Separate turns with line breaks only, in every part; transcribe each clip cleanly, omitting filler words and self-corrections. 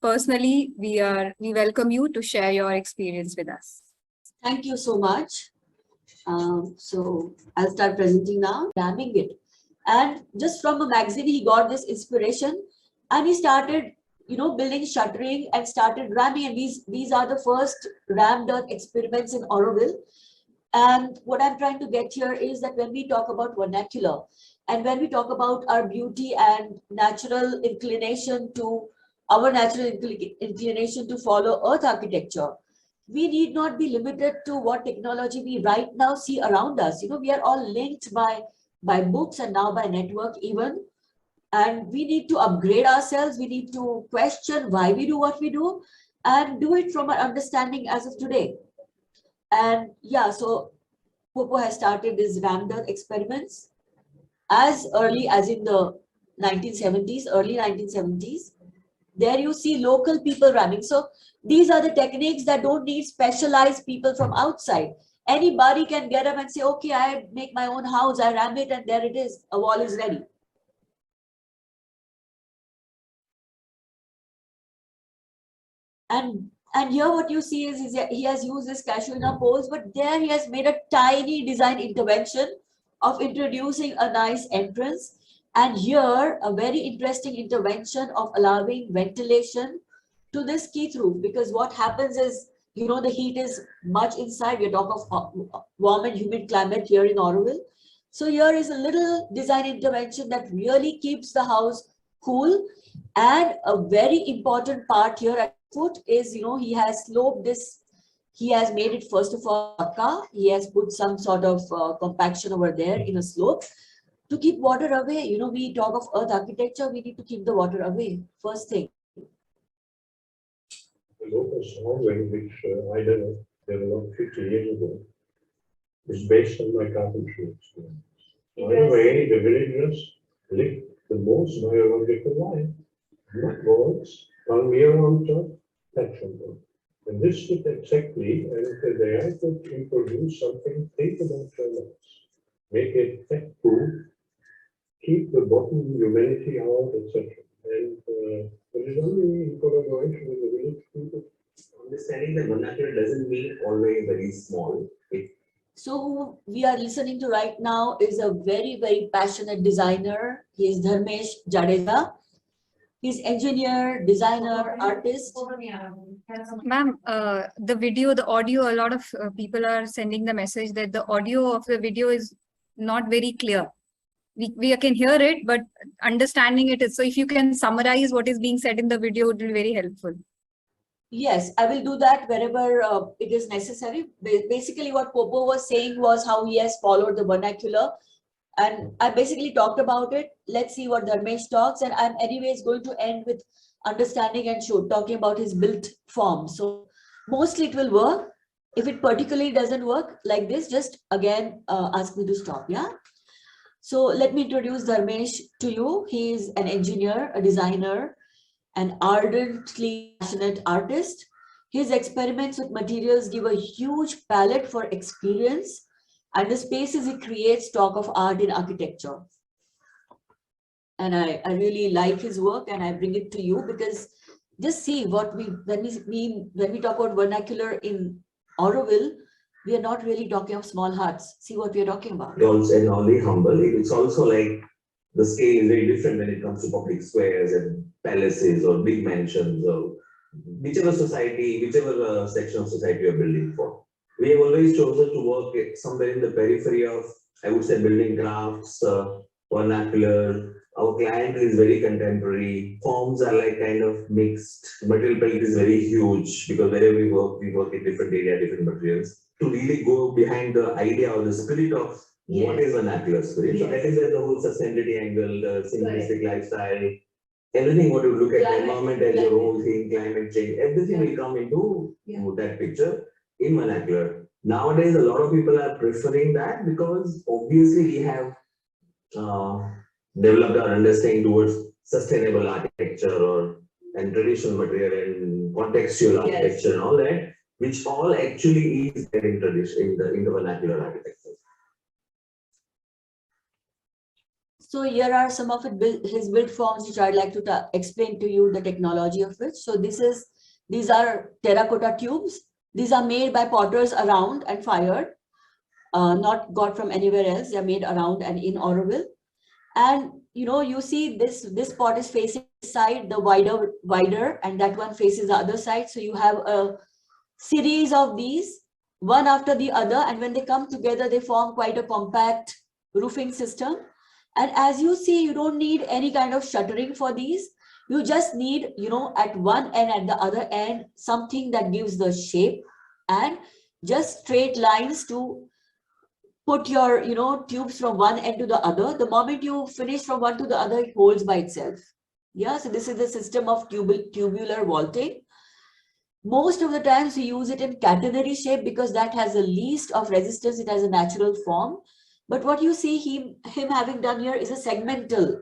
personally, we welcome you to share your experience with us.
Thank you so much. So I'll start presenting now, ramming it. And just from a magazine, he got this inspiration and he started, building shuttering and started ramming. And these are the first rammed earth experiments in Auroville. And what I'm trying to get here is that when we talk about vernacular and when we talk about our beauty and natural inclination to inclination to follow earth architecture, we need not be limited to what technology we right now see around us. We are all linked by books and now by network even. And we need to upgrade ourselves. We need to question why we do what we do and do it from our understanding as of today. And yeah, so Popo has started these rammed earth experiments as early as in the 1970s, early 1970s. There you see local people ramming. So these are the techniques that don't need specialized people from outside. Anybody can get up and say, okay, I make my own house, I ram it, and there it is, a wall is ready. And here what you see is he has used this casuina pose, but there he has made a tiny design intervention of introducing a nice entrance. And here a very interesting intervention of allowing ventilation to this key through, because what happens is, the heat is much inside. We're talking of warm and humid climate here in Auroville. So here is a little design intervention that really keeps the house cool. And a very important part here at foot is, he has sloped this. He has made it, first of all, akka. He has put some sort of compaction over there in a slope to keep water away. We talk of earth architecture, we need to keep the water away, first thing.
The local song, which I developed 50 years ago, is based on my carpentry experience. Anyway, the villagers lived the most biological life. Not walls, palmyra on top, thatch. And this fit exactly, and they had to introduce something capable of termites. Make it pet-proof, keep the bottom humidity out, etc. And it is only in collaboration with the village people.
Understanding that vernacular doesn't mean always very small.
So who we are listening to right now is a very, very passionate designer. He is Dharmesh Jadeja. He's engineer, designer, artist.
Ma'am, the video, the audio, a lot of people are sending the message that the audio of the video is not very clear. We can hear it, but understanding it is, so if you can summarize what is being said in the video, it will be very helpful.
Yes, I will do that wherever it is necessary. Basically, what Popo was saying was how he has followed the vernacular. And I basically talked about it. Let's see what Dharmesh talks. And I'm anyways going to end with understanding and talking about his built form. So mostly it will work. If it particularly doesn't work like this, just again ask me to stop. Yeah. So let me introduce Dharmesh to you. He is an engineer, a designer, an ardently passionate artist. His experiments with materials give a huge palette for experience, and the spaces he creates talk of art in architecture. And I really like his work, and I bring it to you because just see what when we talk about vernacular in Auroville, we are not really talking of small huts. See what we are talking about.
Also, and only humble. It's also like the scale is very different when it comes to public squares and palaces or big mansions or whichever society, whichever section of society you're building for. We have always chosen to work somewhere in the periphery of, I would say, building crafts, vernacular. Our client is very contemporary. Forms are like kind of mixed. Material palette is very huge because wherever we work in different area, different materials. To really go behind the idea or the spirit of what is vernacular spirit. So that is where the whole sustainability angle, the simplistic lifestyle, everything what you look at, the environment as your whole thing, climate change, everything will come into that picture in vernacular. Nowadays, a lot of people are preferring that because obviously we have developed our understanding towards sustainable architecture and traditional material and contextual architecture and all that, which all actually is there in tradition in the vernacular architecture.
So here are some of his built forms, which I'd like to explain to you the technology of which. So these are terracotta tubes. These are made by potters around and fired, not got from anywhere else. They're made around and in Auroville. And you see this pot is facing side, the wider, and that one faces the other side. So you have a series of these, one after the other, and when they come together, they form quite a compact roofing system. And as you see, you don't need any kind of shuttering for these. You just need, at one end and the other end, something that gives the shape, and just straight lines to put your, tubes from one end to the other. The moment you finish from one to the other, it holds by itself. Yeah, so this is the system of tubular vaulting. Most of the times we use it in catenary shape because that has the least of resistance. It has a natural form. But what you see him having done here is a segmental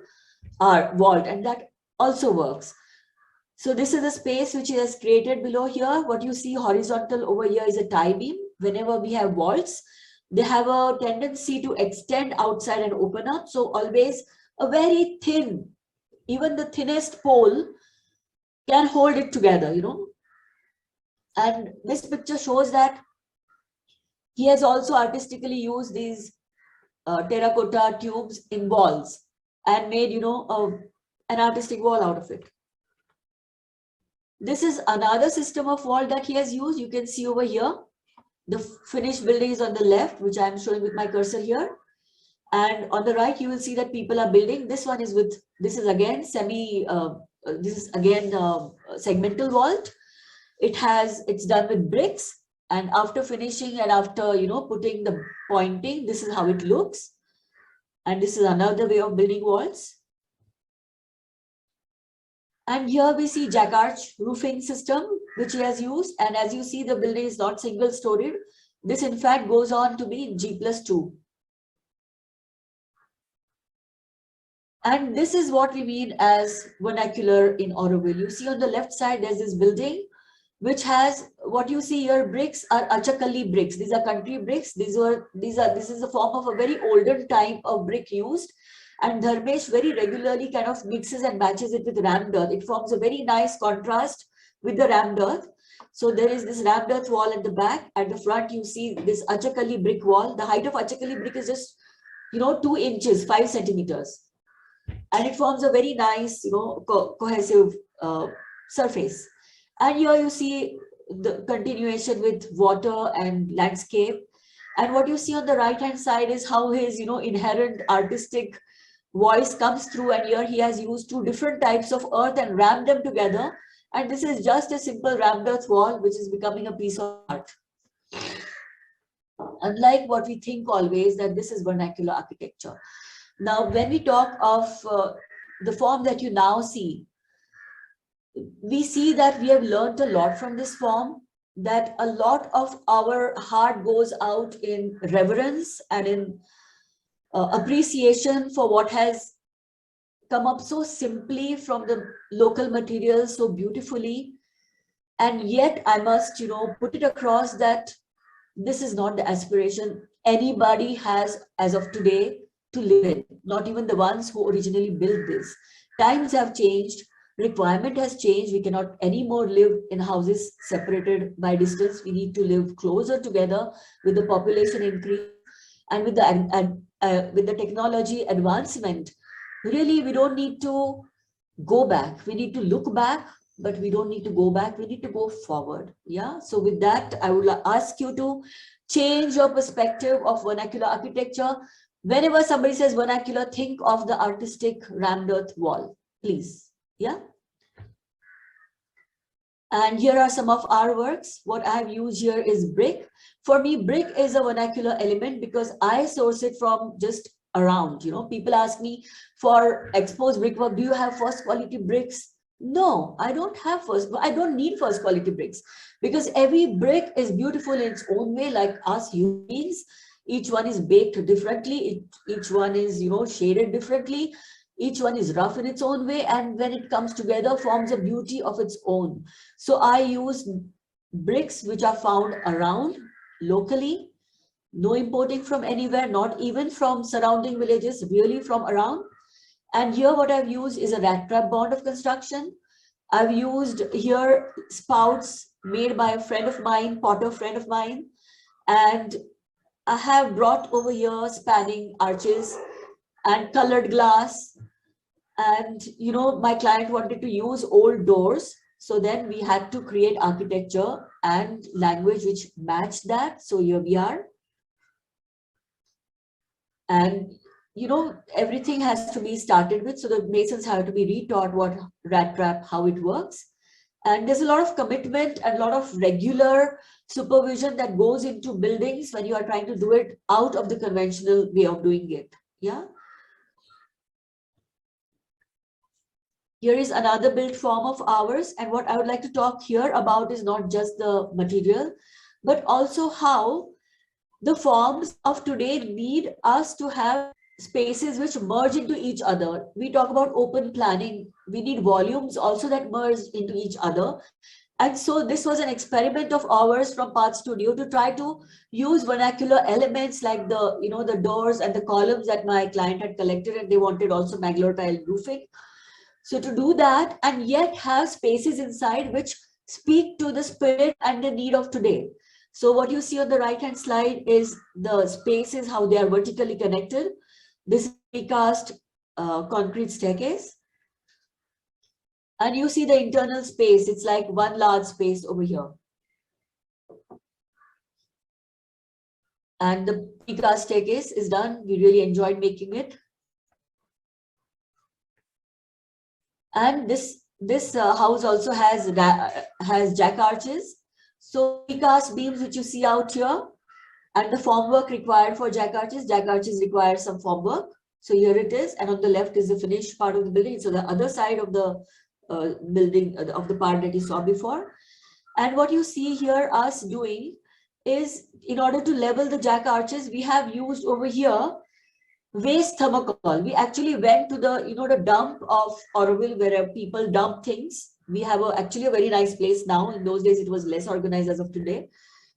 vault, and that also works. So this is the space which he has created below here. What you see horizontal over here is a tie beam. Whenever we have vaults, they have a tendency to extend outside and open up. So always a very thin, even the thinnest pole can hold it together, And this picture shows that he has also artistically used these terracotta tubes in walls and made, an artistic wall out of it. This is another system of wall that he has used. You can see over here, the finished building is on the left, which I'm showing with my cursor here. And on the right, you will see that people are building. This is again segmental vault. It's done with bricks. And after finishing and after, putting the pointing, this is how it looks. And this is another way of building walls. And here we see jack-arch roofing system, which he has used. And as you see, the building is not single-storied. This, in fact, goes on to be G+2. And this is what we mean as vernacular in Auroville. You see on the left side, there's this building, which has what you see here. Bricks are achakali bricks. These are country bricks. This is a form of a very olden type of brick used. And Dharmesh very regularly kind of mixes and matches it with rammed earth. It forms a very nice contrast with the rammed earth. So there is this rammed earth wall at the back. At the front, you see this achakali brick wall. The height of achakali brick is just, 2 inches, 5 centimeters. And it forms a very nice, cohesive surface. And here you see the continuation with water and landscape. And what you see on the right-hand side is how his, inherent artistic voice comes through. And here he has used 2 different types of earth and rammed them together. And this is just a simple rammed earth wall, which is becoming a piece of art. Unlike what we think always, that this is vernacular architecture. Now, when we talk of the form that you now see, we see that we have learned a lot from this form, that a lot of our heart goes out in reverence and in appreciation for what has come up so simply from the local materials so beautifully. And yet I must, put it across that this is not the aspiration anybody has as of today to live in, not even the ones who originally built this. Times have changed, requirement has changed. We cannot anymore live in houses separated by distance. We need to live closer together with the population increase and with the technology advancement. Really, we don't need to go back. We need to look back, but we don't need to go back. We need to go forward. Yeah. So with that, I would ask you to change your perspective of vernacular architecture. Whenever somebody says vernacular, think of the artistic rammed earth wall, please. Yeah. And here are some of our works. What I have used here is brick. For me, brick is a vernacular element because I source it from just around. People ask me for exposed brickwork, do you have first quality bricks? No, I don't need first quality bricks, because every brick is beautiful in its own way, like us human beings. Each one is baked differently. Each one is, shaded differently. Each one is rough in its own way. And when it comes together, forms a beauty of its own. So I use bricks which are found around locally, no importing from anywhere, not even from surrounding villages, really from around. And here what I've used is a rat trap bond of construction. I've used here spouts made by a friend of mine, potter friend of mine. And I have brought over here spanning arches and colored glass. And, you know, my client wanted to use old doors. So then we had to create architecture and language which matched that. So here we are. And, you know, everything has to be started with. So the masons have to be retaught what rat trap, how it works. And there's a lot of commitment and a lot of regular supervision that goes into buildings when you are trying to do it out of the conventional way of doing it. Yeah. Here is another built form of ours. And what I would like to talk here about is not just the material, but also how the forms of today need us to have spaces which merge into each other. We talk about open planning. We need volumes also that merge into each other. And so this was an experiment of ours from Path Studio to try to use vernacular elements like the, you know, the doors and the columns that my client had collected, and they wanted also Bangalore tile roofing. So to do that and yet have spaces inside which speak to the spirit and the need of today. So what you see on the right hand slide is the spaces, how they are vertically connected. This is precast concrete staircase. And you see the internal space. It's like one large space over here. And the precast staircase is done. We really enjoyed making it. And this house also has jack arches. So precast beams which you see out here, and the formwork required for jack arches require some formwork. So here it is, and on the left is the finished part of the building. So the other side of the building, of the part that you saw before. And what you see here us doing is, in order to level the jack arches, we have used over here waste thermocol. We actually went to the, you know, the dump of Auroville where people dump things. We have actually a very nice place now. In those days, it was less organized as of today.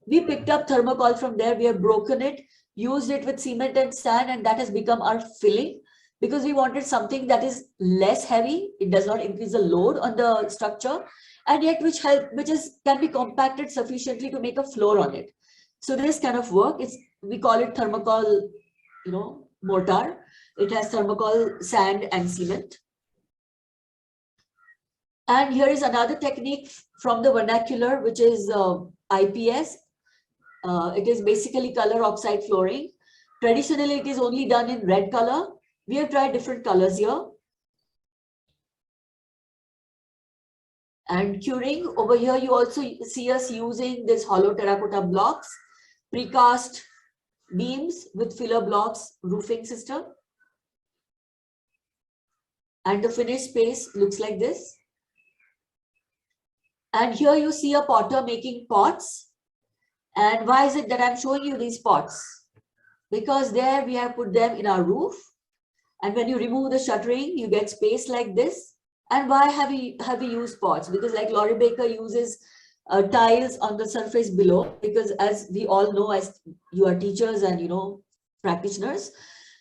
We picked up thermocol from there. We have broken it, used it with cement and sand, and that has become our filling because we wanted something that is less heavy. It does not increase the load on the structure, and yet can be compacted sufficiently to make a floor on it. So this kind of work, we call it thermocol, you know, mortar. It has thermocol, sand and cement. And here is another technique from the vernacular, which is IPS. It is basically color oxide flooring. Traditionally, it is only done in red color. We have tried different colors here. And curing, over here you also see us using this hollow terracotta blocks, precast beams with filler blocks roofing system. And the finished space looks like this. And here you see a potter making pots. And why is it that I'm showing you these pots? Because there we have put them in our roof. And when you remove the shuttering, you get space like this. And why have we used pots? Because like Laurie Baker uses tiles on the surface below, because as we all know, as you are teachers and, you know, practitioners,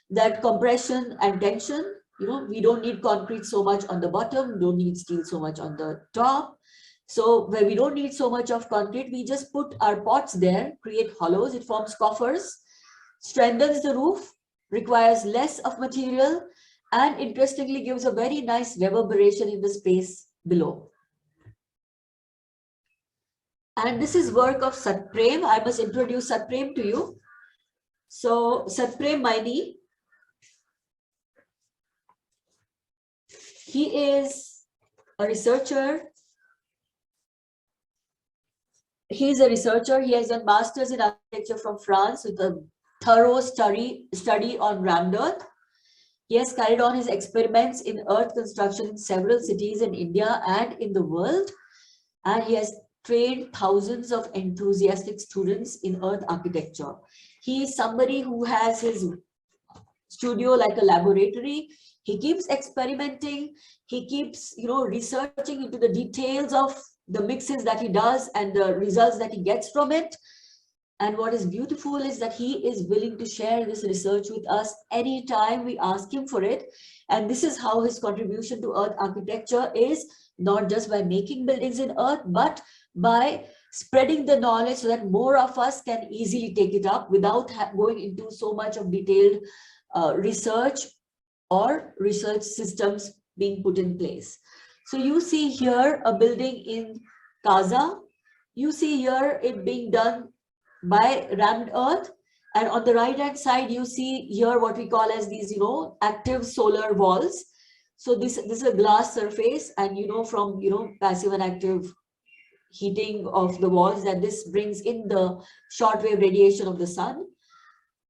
that compression and tension, you know, we don't need concrete so much on the bottom, don't need steel so much on the top. So where we don't need so much of concrete, we just put our pots there, create hollows, it forms coffers, strengthens the roof, requires less of material, and interestingly gives a very nice reverberation in the space below. And this is work of Satprem. I must introduce Satprem to you. So Satprem Maini, he is a researcher. He is a researcher. He has done masters in architecture from France with a thorough study on rammed earth. He has carried on his experiments in earth construction in several cities in India and in the world. And he has trained thousands of enthusiastic students in earth architecture. He is somebody who has his studio like a laboratory. He keeps experimenting. He keeps, you know, researching into the details of the mixes that he does and the results that he gets from it. And what is beautiful is that he is willing to share this research with us anytime we ask him for it. And this is how his contribution to earth architecture is, not just by making buildings in earth, but by spreading the knowledge so that more of us can easily take it up without going into so much of detailed research or research systems being put in place. So you see here a building in Kaza. You see here it being done by rammed earth, and on the right hand side you see here what we call as these, active solar walls. So this is a glass surface, and from passive and active heating of the walls, that this brings in the shortwave radiation of the sun,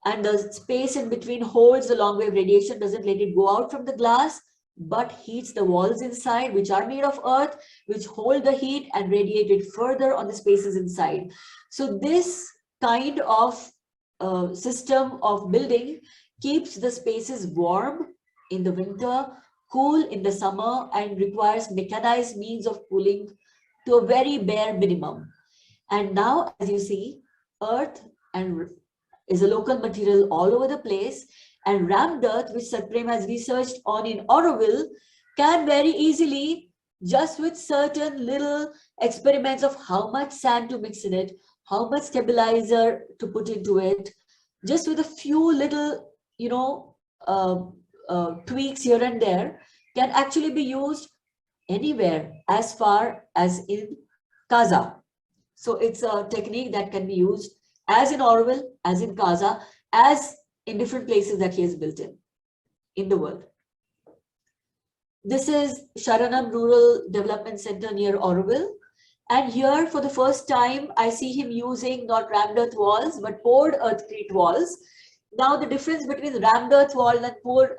and the space in between holds the long wave radiation, doesn't let it go out from the glass, but heats the walls inside, which are made of earth, which hold the heat and radiate it further on the spaces inside. So this kind of system of building keeps the spaces warm in the winter, cool in the summer, and requires mechanized means of cooling to a very bare minimum. And now, as you see, earth is a local material all over the place, and rammed earth, which Satprem has researched on in Auroville, can very easily, just with certain little experiments of how much sand to mix in it, how much stabilizer to put into it, just with a few little, tweaks here and there, can actually be used anywhere as far as in Kaza. So it's a technique that can be used as in Auroville, as in Kaza, as in different places that he has built in the world. This is Sharanam Rural Development Center near Auroville. And here, for the first time, I see him using not rammed earth walls, but poured earthcrete walls. Now, the difference between rammed earth wall and poured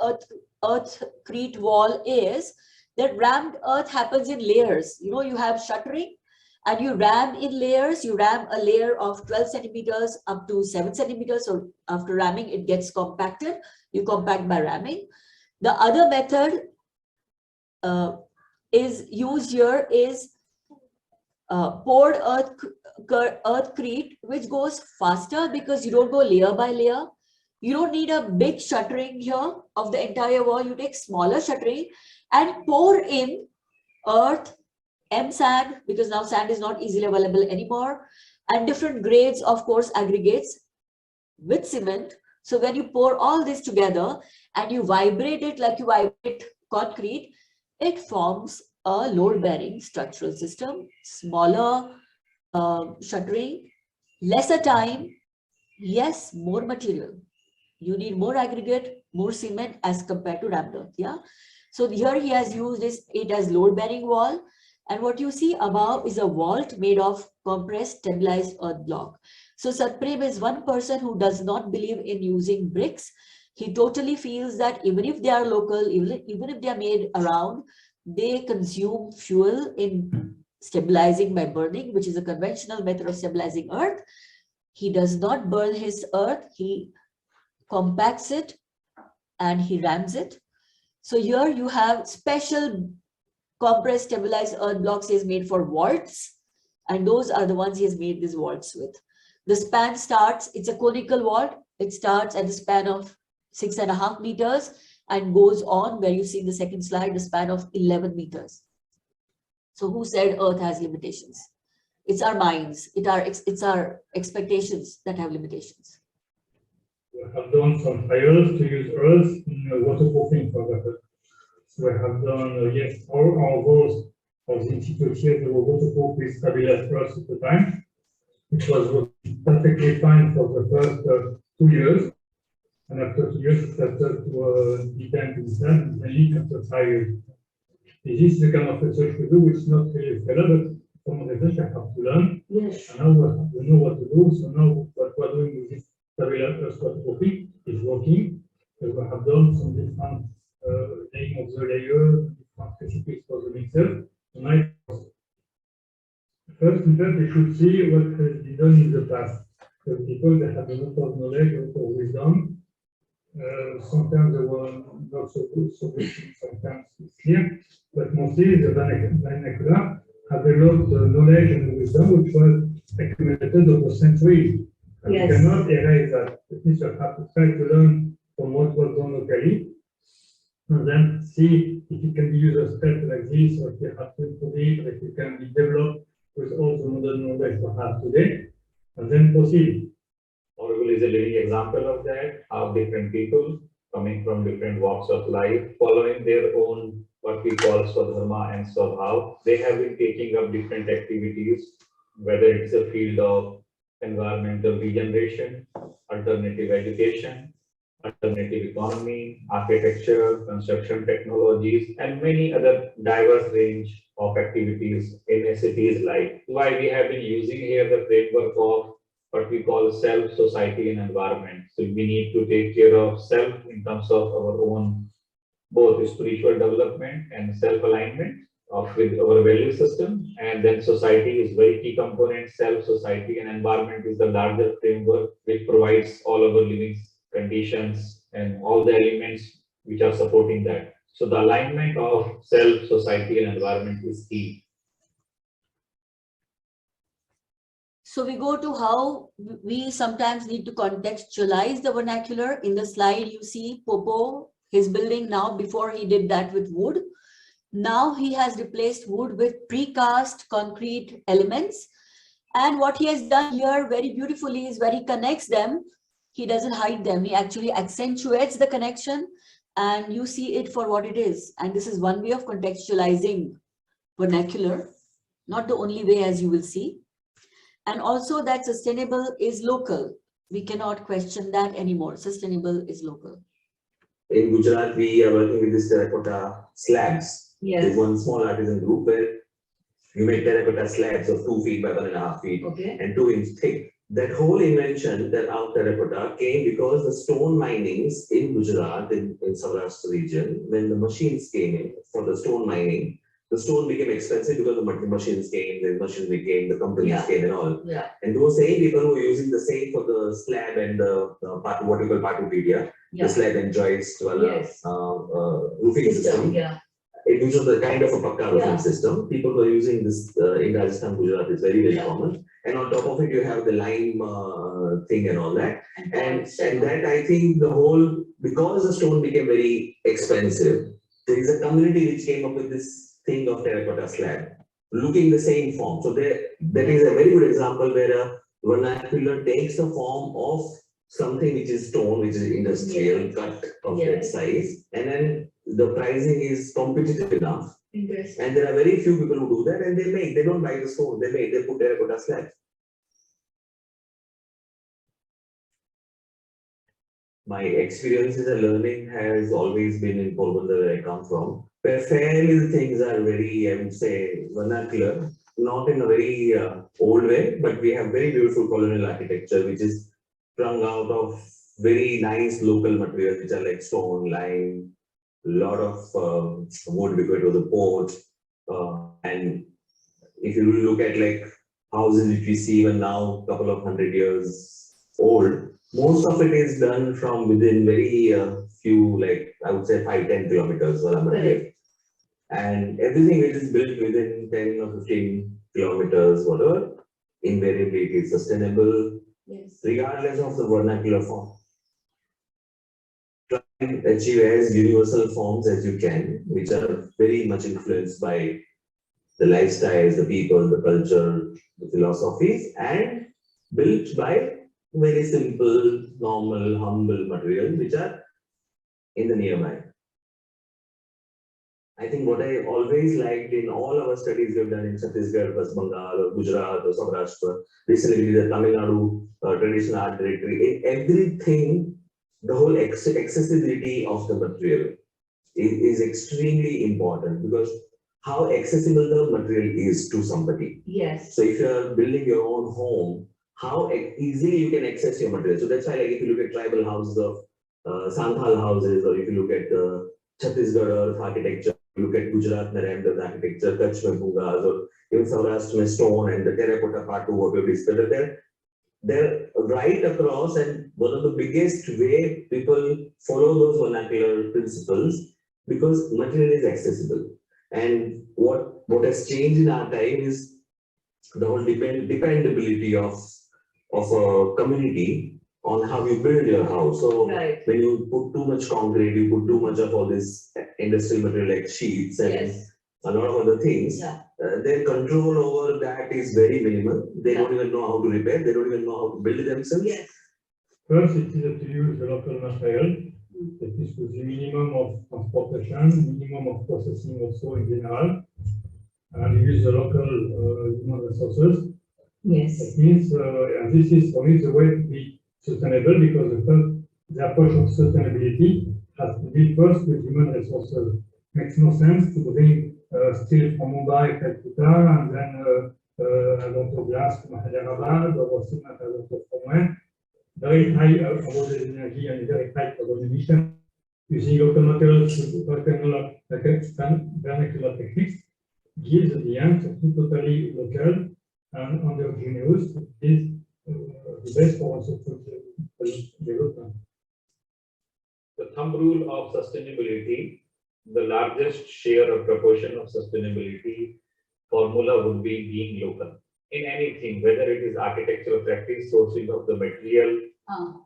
earthcrete wall is that rammed earth happens in layers. You have shuttering, and you ram in layers. You ram a layer of 12 centimeters up to 7 centimeters. So after ramming, it gets compacted. You compact by ramming. The other method is used here is poured earthcrete, which goes faster because you don't go layer by layer. You don't need a big shuttering here of the entire wall. You take smaller shuttering and pour in earth, sand, because now sand is not easily available anymore, and different grades, of course, aggregates with cement. So when you pour all this together and you vibrate it like you vibrate concrete, it forms a load-bearing structural system, smaller shuttering, lesser time, yes, more material. You need more aggregate, more cement as compared to rammed earth, yeah? So here he has used it as load-bearing wall. And what you see above is a vault made of compressed, stabilized earth block. So Satprem is one person who does not believe in using bricks. He totally feels that even if they are local, even if they are made around, they consume fuel in stabilizing by burning, which is a conventional method of stabilizing earth. He does not burn his earth. He compacts it and he rams it. So here you have special compressed stabilized earth blocks he has made for vaults, and those are the ones he has made these vaults with. The span starts, it's a conical vault. It starts at the span of 6.5 meters and goes on, where you see in the second slide, the span of 11 meters. So who said earth has limitations? It's our minds, it's our expectations that have limitations.
We have done some trials to use earth in waterproofing, for example. So we have done, yes, our goals of the Institute here, they were waterproof with stabilized earth at the time. It was perfectly fine for the first 2 years. And after 2 years, it started to depend on that, mainly after 5 years. This is the kind of research we do, which is not really failure, but from research I have to learn.
Yes.
And now we know what to do. So now what we're doing with this stabilized earth waterproofing is working, because we have done some different laying of the layer, different recipes for the mixer. Tonight, first, in fact, we should see what has been done in the past. The people that have a lot of knowledge, a lot of wisdom. Sometimes they were not so good, sometimes it's clear, but mostly the vernacular have a lot of knowledge and wisdom which was accumulated over centuries. And
Yes.
we cannot erase that. The teacher has to try to learn from what was done locally, and then see if it can be used as step like this, or if you have to improve it, or if it can be developed with all the modern knowledge we have today, and then proceed.
Auroville is a living example of that, how different people coming from different walks of life, following their own what we call Swadharma and Swabhav. They have been taking up different activities, whether it's a field of environmental regeneration, alternative education, alternative economy, architecture, construction technologies, and many other diverse range of activities in a city's life. Why we have been using here the framework of what we call self, society, and environment. So we need to take care of self in terms of our own both spiritual development and self-alignment of with our value system. And then society is very key component. Self, society, and environment is the larger framework which provides all our living conditions and all the elements which are supporting that. So the alignment of self, society, and environment is key.
So we go to how we sometimes need to contextualize the vernacular. In the slide, you see Popo, his building now. Before he did that with wood. Now he has replaced wood with precast concrete elements. And what he has done here very beautifully is where he connects them, he doesn't hide them. He actually accentuates the connection and you see it for what it is. And this is one way of contextualizing vernacular, not the only way, as you will see. And also that sustainable is local. We cannot question that anymore. Sustainable is local.
In Gujarat, we are working with this terracotta slabs.
Yes.
There's one small artisan group where you make terracotta slabs of 2 feet by 1.5 feet
Okay.
and 2 inch thick. That whole invention that of terracotta came because the stone minings in Gujarat, in Saurashtra region, when the machines came in for the stone mining, the stone became expensive because the machines came, the machines became, the companies came and all.
Yeah.
And those same people who were using the same for the slab and the what we call patupedia, the slab and joist roofing system.
Yeah.
It was the kind of a pakka roofing system. People were using this in Rajasthan, Gujarat. It's very, very common. And on top of it, you have the lime thing and all that. And that I think the whole, because the stone became very expensive, there is a community which came up with this thing of terracotta slab, looking the same form. So that is a very good example where a vernacular takes the form of something which is stone, which is industrial cut of that size, and then the pricing is competitive enough. And there are very few people who do that, and they don't buy the stone, they put terracotta slabs. My experiences and learning has always been in Porbandar, where I come from, where fairly things are very, I would say, vernacular, not in a very old way, but we have very beautiful colonial architecture, which is sprung out of very nice local materials, which are like stone, lime, a lot of wood because it was a port. And if you look at like houses which we see even now, couple of 100 years old, most of it is done from within very few, like I would say 5-10 kilometers. And everything which is built within 10 or 15 kilometers, whatever, invariably it is sustainable, regardless of the vernacular form. Try and achieve as universal forms as you can, which are very much influenced by the lifestyles, the people, the culture, the philosophies, and built by very simple, normal, humble materials which are in the nearby. I think what I always liked in all our studies we've done in Chhattisgarh, West Bengal, or Gujarat, or Saurashtra, recently the Tamil Nadu traditional art directory, in everything, the whole accessibility of the material is extremely important, because how accessible the material is to somebody.
Yes.
So if you're building your own home, how easily you can access your material. So that's why, like, if you look at tribal houses of Santhal houses, or if you look at Chhattisgarh earth architecture, look at Gujarat Narendra architecture, Kutch mein Bhungas, or even Saurashtra mein stone and the terracotta patu, what we've discussed, they're right across. And one of the biggest way people follow those vernacular principles, because material is accessible. And what has changed in our time is the whole dependability of of a community on how you build your house. So
Right.
when you put too much concrete, you put too much of all this industrial material like sheets and
Yes.
a lot of other things,
Yeah.
their control over that is very minimal. They
Yeah.
don't even know how to repair, they don't even know how to build themselves.
Yes.
First, it is to use the local material. That is with the minimum of transportation, minimum of processing also in general, and use the local human resources.
Yes.
That means, and this is for me the way to be sustainable, because the approach of sustainability has to be first with human resources. Makes no sense to bring steel from Mumbai, Calcutta, and then a lot of glass from Hyderabad or cement a lot from where. Very high avoided energy and very high carbon emission. Using local materials, vernacular techniques gives the end something totally local and homogeneous is the best for also development.
The thumb rule of sustainability, the largest share or proportion of sustainability formula would be being local. In anything, whether it is architectural practice, sourcing of the material,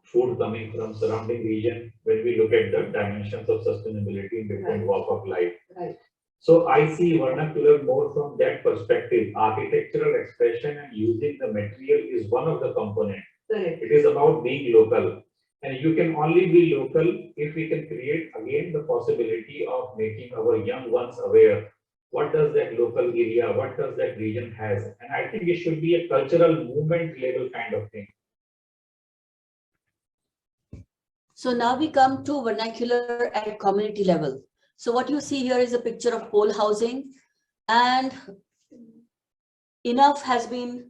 food coming from surrounding region, when we look at the dimensions of sustainability in different
Right.
walk of life.
Right.
So I see vernacular more from that perspective. Architectural expression and using the material is one of the components.
Correct.
It is about being local. And you can only be local if we can create again the possibility of making our young ones aware. What does that local area, what does that region has? And I think it should be a cultural movement level kind of thing.
So now we come to vernacular at community level. So what you see here is a picture of pole housing, and enough has been,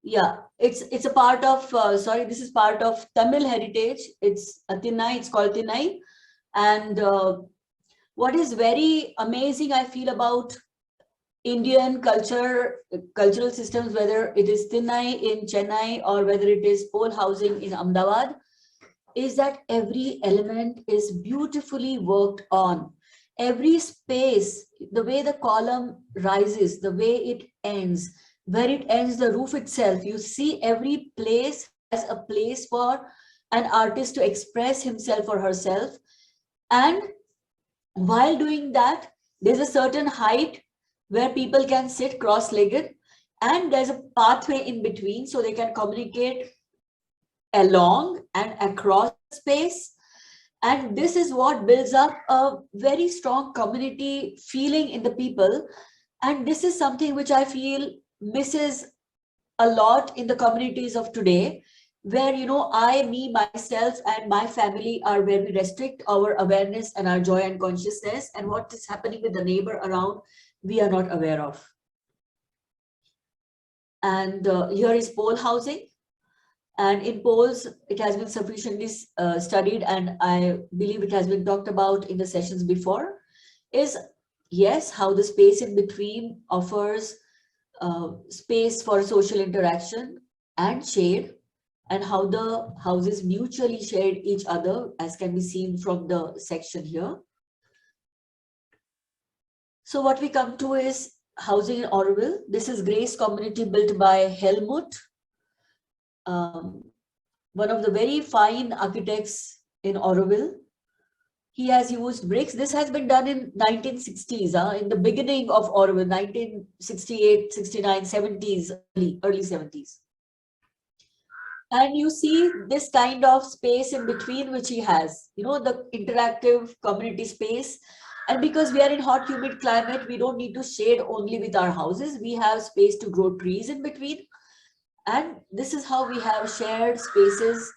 yeah, it's a part of, sorry, this is part of Tamil heritage. It's a Thinnai, it's called Thinnai. And what is very amazing, I feel, about Indian cultural systems, whether it is Thinnai in Chennai or whether it is pole housing in Ahmedabad, is that every element is beautifully worked on. Every space, the way the column rises, the way it ends, where it ends, the roof itself, you see every place as a place for an artist to express himself or herself. And while doing that, there's a certain height where people can sit cross-legged, and there's a pathway in between so they can communicate along and across space. And this is what builds up a very strong community feeling in the people. And this is something which I feel misses a lot in the communities of today, where, you know, I, me, myself, and my family are where we restrict our awareness and our joy and consciousness, and what is happening with the neighbor around, we are not aware of. And here is pole housing. And in poles, it has been sufficiently studied, and I believe it has been talked about in the sessions before, is, yes, how the space in between offers space for social interaction and shade, and how the houses mutually shade each other, as can be seen from the section here. So what we come to is housing in Auroville. This is Grace community built by Helmut, one of the very fine architects in Auroville. He has used bricks. This has been done in 1960s, in the beginning of Auroville, 1968, 69, 70s, early 70s. And you see this kind of space in between which he has, you know, the interactive community space. And because we are in hot, humid climate, we don't need to shade only with our houses. We have space to grow trees in between. And this is how we have shared spaces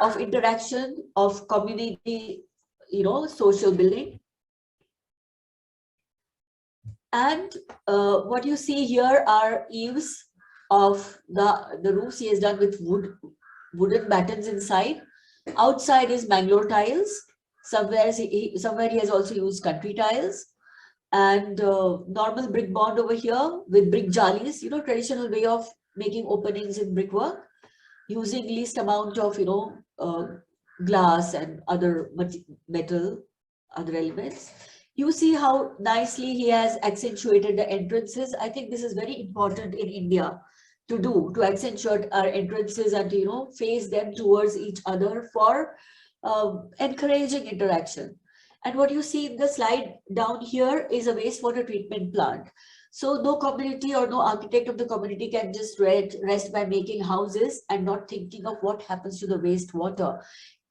of interaction, of community, you know, social building. And what you see here are eaves of the roofs he has done with wooden battens inside. Outside is Mangalore tiles. Somewhere he has also used country tiles, and normal brick bond over here with brick jalis, you know, traditional way of making openings in brickwork, using least amount of, you know, glass and other metal, other elements. You see how nicely he has accentuated the entrances. I think this is very important in India, to do to accentuate our entrances and to, face them towards each other for encouraging interaction. And what you see in the slide down here is a wastewater treatment plant. So no community or no architect of the community can just rest by making houses and not thinking of what happens to the wastewater.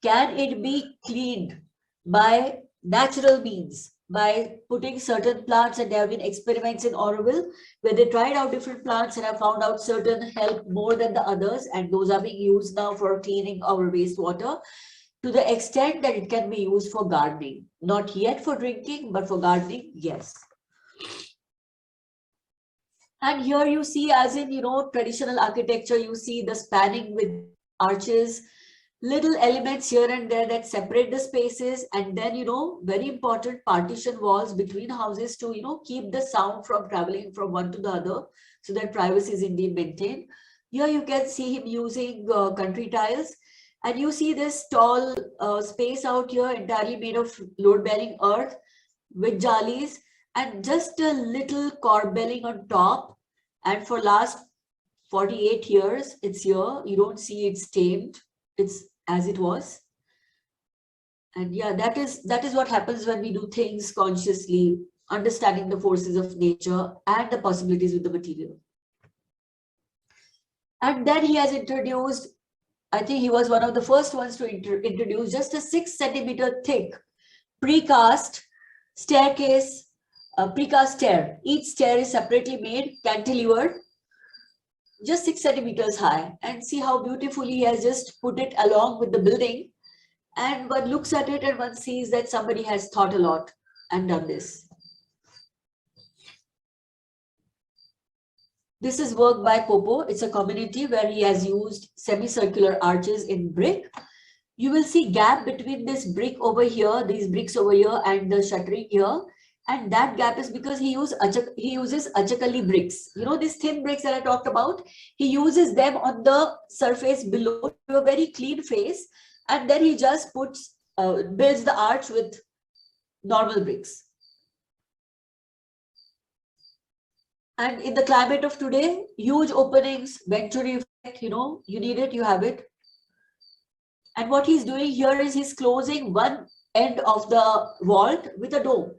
Can it be cleaned by natural means, by putting certain plants? And there have been experiments in Auroville where they tried out different plants and have found out certain help more than the others, and those are being used now for cleaning our wastewater, to the extent that it can be used for gardening. Not yet for drinking, but for gardening, yes. And here you see, as in, traditional architecture, you see the spanning with arches, little elements here and there that separate the spaces, and then, very important partition walls between houses to, keep the sound from traveling from one to the other, so that privacy is indeed maintained. Here you can see him using country tiles. And you see this tall space out here entirely made of load-bearing earth with jalis and just a little corbelling on top. And for last 48 years, it's here. You don't see it's tamed. It's as it was. And yeah, that is what happens when we do things consciously, understanding the forces of nature and the possibilities with the material. And then he has introduced, I think he was one of the first ones to introduce just a 6 centimeter thick precast staircase, precast stair. Each stair is separately made, cantilevered, just 6 centimeters high. And see how beautifully he has just put it along with the building. And one looks at it and one sees that somebody has thought a lot and done this. This is work by Popo. It's a community where he has used semicircular arches in brick. You will see gap between this brick over here, these bricks over here, and the shuttering here. And that gap is because he uses achakali bricks. These thin bricks that I talked about, he uses them on the surface below to a very clean face. And then he just builds the arch with normal bricks. And in the climate of today, huge openings, venturi effect, you need it, you have it. And what he's doing here is he's closing one end of the vault with a dome.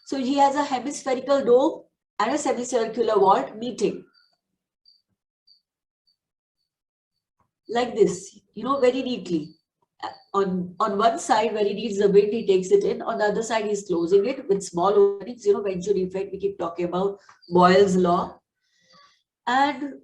So he has a hemispherical dome and a semicircular vault meeting. Like this, very neatly. On one side where he needs the wind, he takes it in. On the other side, he's closing it with small openings, venturi effect. We keep talking about Boyle's law. And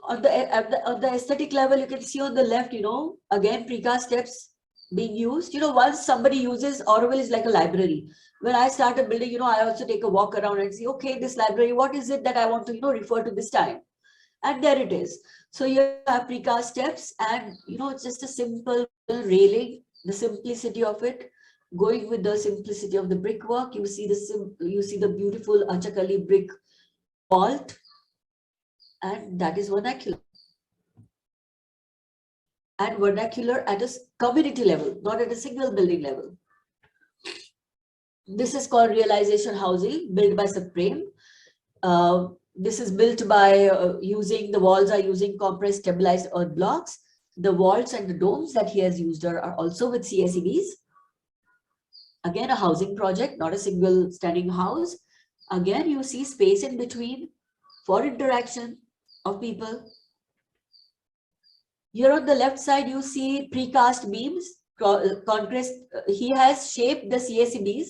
on the aesthetic level, you can see on the left, again, precast steps being used. Once somebody uses, Auroville is like a library. When I start a building, I also take a walk around and see, okay, this library, what is it that I want to, refer to this time? And there it is. So you have precast steps and, it's just a simple railing, the simplicity of it, going with the simplicity of the brickwork. You see the beautiful achakali brick vault, and that is vernacular. And vernacular at a community level, not at a single building level. This is called realization housing, built by Supreme. This is built by using, the walls are using compressed stabilized earth blocks. The walls and the domes that he has used are also with CSEBs. Again, a housing project, not a single standing house. Again, you see space in between for interaction of people. Here on the left side, you see precast beams, concrete. He has shaped the CSEBs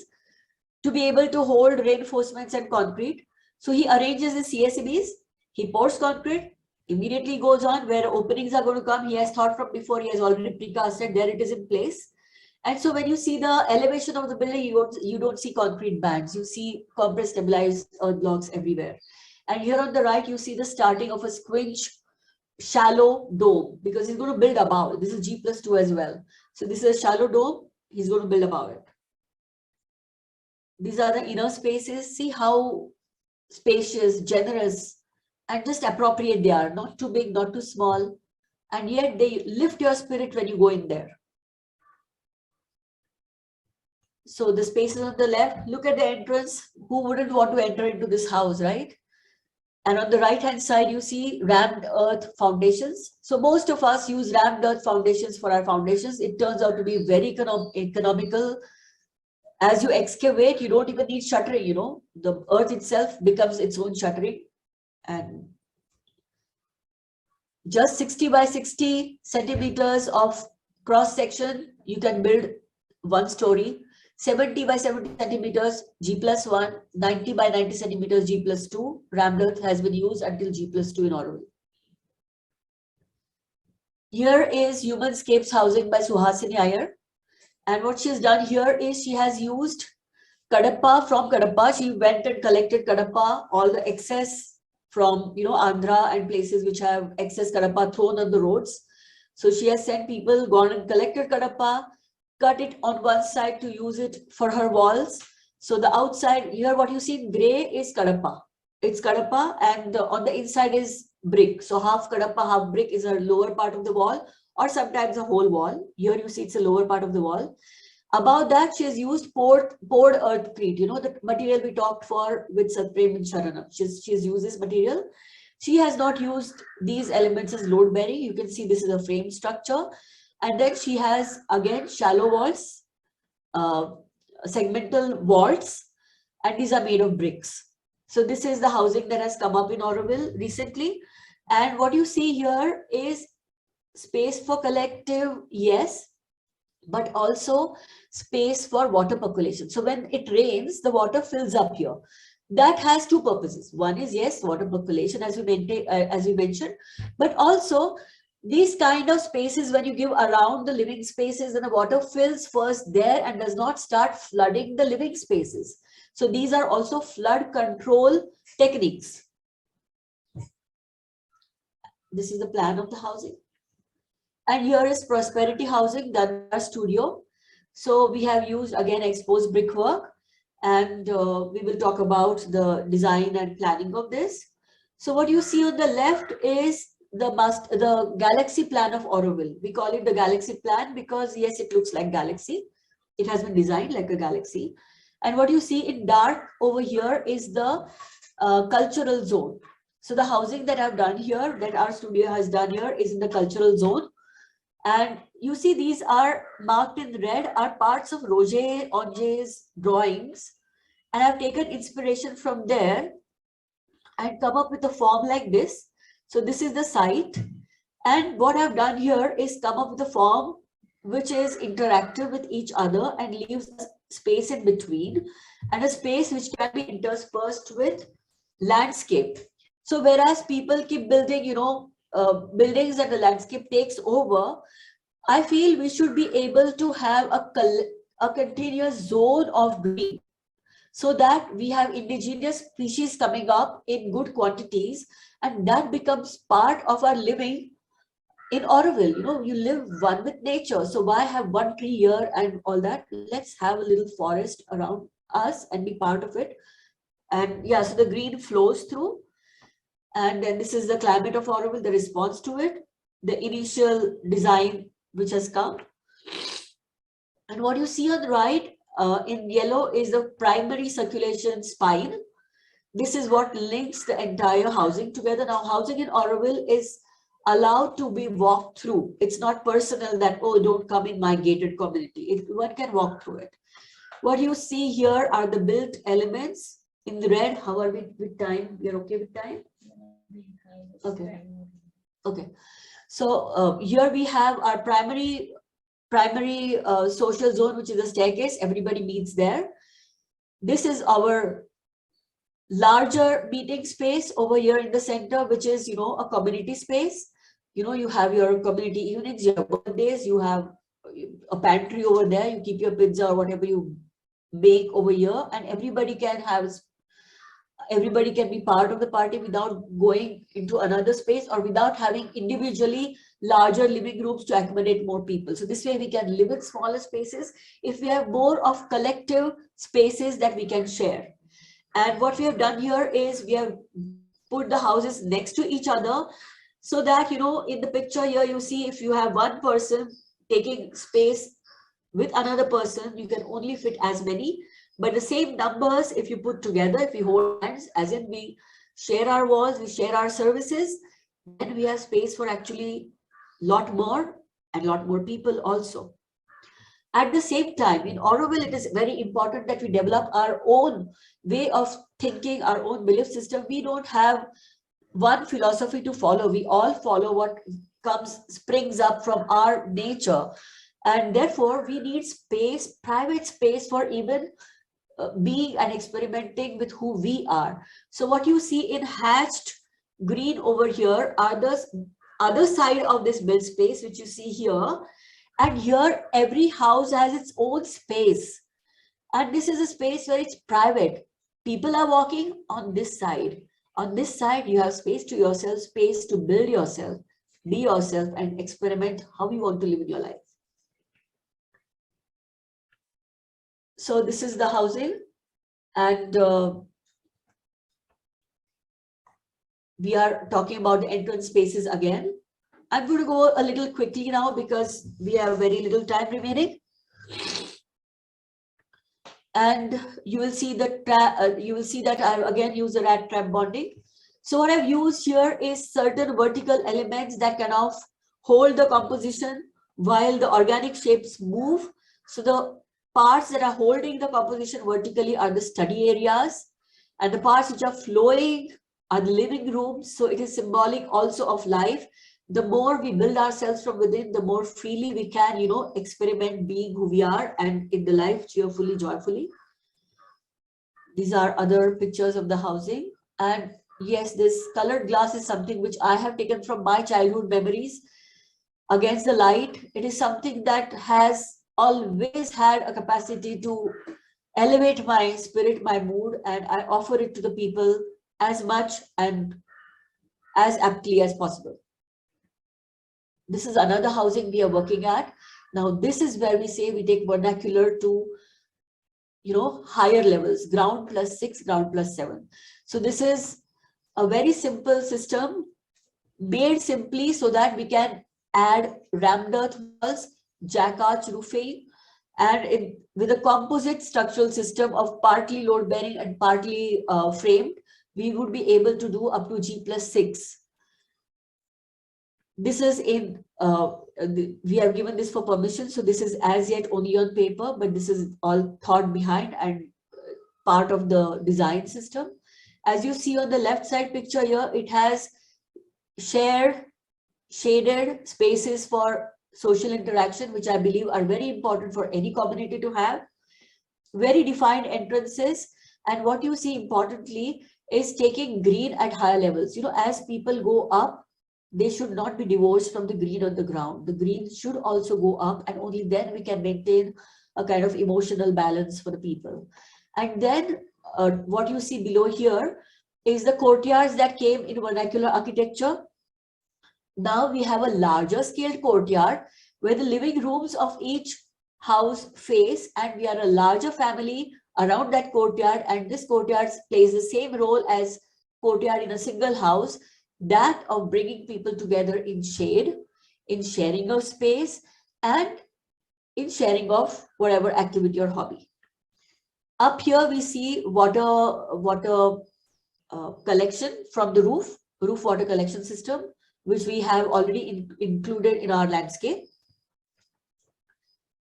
to be able to hold reinforcements and concrete. So he arranges the CSEBs, he pours concrete, immediately goes on where openings are going to come. He has thought from before, he has already precasted, there it is in place. And so when you see the elevation of the building, you don't see concrete bands, you see compressed stabilized earth blocks everywhere. And here on the right, you see the starting of a squinch shallow dome, because he's going to build above. This is G+2 as well. So this is a shallow dome, he's going to build above it. These are the inner spaces. See how spacious, generous, and just appropriate they are. Not too big, not too small. And yet they lift your spirit when you go in there. So the spaces on the left, look at the entrance. Who wouldn't want to enter into this house, right? And on the right hand side, you see rammed earth foundations. So most of us use rammed earth foundations for our foundations. It turns out to be very economical. As you excavate, you don't even need shuttering, you know, the earth itself becomes its own shuttering. And just 60 by 60 centimeters of cross section, you can build 1 story. 70 by 70 centimeters, G+1, 90 by 90 centimeters, G+2. Rammed earth has been used until G+2 in Auroville. Here is Humanscapes housing by Suhasini Iyer. And what she has done here is she has used kadappa from kadappa. She went and collected kadappa, all the excess from, you know, Andhra and places which have excess kadappa thrown on the roads. So she has sent people, gone and collected kadappa, cut it on one side to use it for her walls. So the outside here, what you see in gray is kadappa. It's kadappa, and on the inside is brick. So half kadappa, half brick is a lower part of the wall, or sometimes a whole wall. Here you see it's a lower part of the wall. Above that, she has used poured earthcrete, you know, the material we talked for with Satprem and Sharanam. She's used this material. She has not used these elements as load bearing. You can see this is a frame structure. And then she has, again, shallow walls, segmental vaults, and these are made of bricks. So this is the housing that has come up in Auroville recently. And what you see here is space for collective, yes, but also space for water percolation. So when it rains, the water fills up here. That has two purposes. One is, yes, water percolation, as we mentioned, but also these kind of spaces, when you give around the living spaces, then the water fills first there and does not start flooding the living spaces. So these are also flood control techniques. This is the plan of the housing. And here is Prosperity Housing, Dada Studio. So we have used, again, exposed brickwork, and we will talk about the design and planning of this. So what you see on the left is the galaxy plan of Auroville. We call it the galaxy plan because, yes, it looks like galaxy. It has been designed like a galaxy. And what you see in dark over here is the cultural zone. So the housing that I've done here, that our studio has done here, is in the cultural zone. And you see these are marked in red, are parts of Roger Onge's drawings. And I've taken inspiration from there and come up with a form like this. So this is the site. And what I've done here is come up with a form which is interactive with each other and leaves space in between, and a space which can be interspersed with landscape. So whereas people keep building, you know, buildings and the landscape takes over, I feel we should be able to have a continuous zone of green, so that we have indigenous species coming up in good quantities, and that becomes part of our living in Auroville. You know, you live one with nature, so why have one tree here and all that? Let's have a little forest around us and be part of it. And yeah, so the green flows through. And then this is the climate of Auroville, the response to it, the initial design which has come. And what you see on the right in yellow is the primary circulation spine. This is what links the entire housing together. Now, housing in Auroville is allowed to be walked through. It's not personal that, oh, don't come in my gated community. One can walk through it. What you see here are the built elements in the red. How are we with time? We're okay with time? Okay. Okay. So here we have our primary social zone, which is a staircase. Everybody meets there. This is our larger meeting space over here in the center, which is, you know, a community space. You know, you have your community evenings, your birthdays, you have a pantry over there, you keep your pizza or whatever you bake over here, and everybody can be part of the party without going into another space or without having individually larger living rooms to accommodate more people. So this way we can live in smaller spaces if we have more of collective spaces that we can share. And what we have done here is we have put the houses next to each other, so that, you know, in the picture here, you see if you have one person taking space with another person, you can only fit as many. But the same numbers, if you put together, if we hold hands, as in we share our walls, we share our services, then we have space for actually lot more and lot more people also. At the same time, in Auroville, it is very important that we develop our own way of thinking, our own belief system. We don't have one philosophy to follow. We all follow what springs up from our nature. And therefore, we need space, private space for even being and experimenting with who we are. So what you see in hatched green over here are the other side of this built space, which you see here. And here, every house has its own space. And this is a space where it's private. People are walking on this side. On this side, you have space to yourself, space to build yourself, be yourself, and experiment how you want to live in your life. So this is the housing. And we are talking about the entrance spaces again. I'm going to go a little quickly now because we have very little time remaining. And you will see that I again use the rat trap bonding. So what I've used here is certain vertical elements that kind of hold the composition while the organic shapes move. So the parts that are holding the composition vertically are the study areas, and the parts which are flowing are the living rooms. So it is symbolic also of life. The more we build ourselves from within, the more freely we can, experiment being who we are and in the life cheerfully, joyfully. These are other pictures of the housing. And yes, this colored glass is something which I have taken from my childhood memories. Against the light, it is something that has always had a capacity to elevate my spirit, my mood, and I offer it to the people as much and as aptly as possible. This is another housing we are working at. Now, this is where we say we take vernacular to, higher levels, ground plus 6, ground plus 7. So this is a very simple system made simply so that we can add rammed earth walls, jack arch roofing, and with a composite structural system of partly load bearing and partly framed, we would be able to do up to G plus 6. This is we have given this for permission. So this is as yet only on paper, but this is all thought behind and part of the design system. As you see on the left side picture here, it has shared, shaded spaces for social interaction, which I believe are very important for any community to have. Very defined entrances. And what you see importantly is taking green at higher levels. As people go up, they should not be divorced from the green on the ground. The green should also go up, and only then we can maintain a kind of emotional balance for the people. And then what you see below here is the courtyards that came in vernacular architecture. Now we have a larger scale courtyard where the living rooms of each house face, and we are a larger family around that courtyard, and this courtyard plays the same role as courtyard in a single house, that of bringing people together in shade, in sharing of space, and in sharing of whatever activity or hobby. Up here we see water collection from the roof water collection system, which we have already included in our landscape.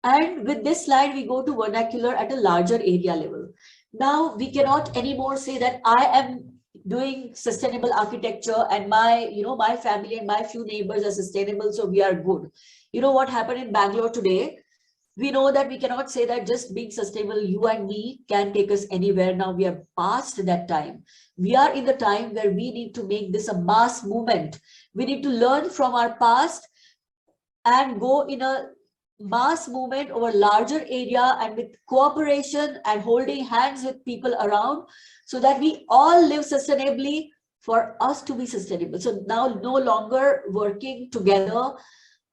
And with this slide, we go to vernacular at a larger area level. Now we cannot anymore say that I am doing sustainable architecture and my family and my few neighbors are sustainable, so we are good. What happened in Bangalore today? We know that we cannot say that just being sustainable, you and me, can take us anywhere. Now we are past that time. We are in the time where we need to make this a mass movement. We need to learn from our past and go in a mass movement over larger area, and with cooperation and holding hands with people around, so that we all live sustainably for us to be sustainable. So now no longer working together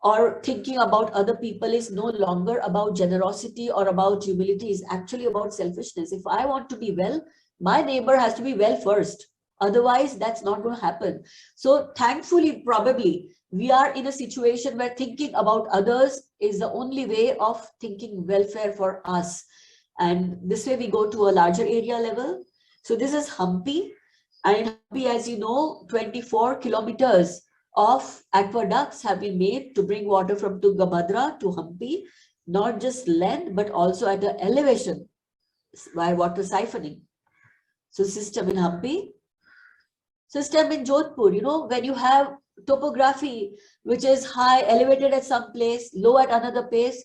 or thinking about other people is no longer about generosity or about humility, is actually about selfishness. If I want to be well, my neighbor has to be well first. Otherwise, that's not going to happen. So thankfully, probably, we are in a situation where thinking about others is the only way of thinking welfare for us. And this way we go to a larger area level. So this is Hampi. And in Hampi, as you know, 24 kilometers of aqueducts have been made to bring water from Tungabhadra to Hampi, not just length, but also at the elevation by water siphoning. So system in Hampi, system in Jodhpur, you know, when you have topography, which is high, elevated at some place, low at another place,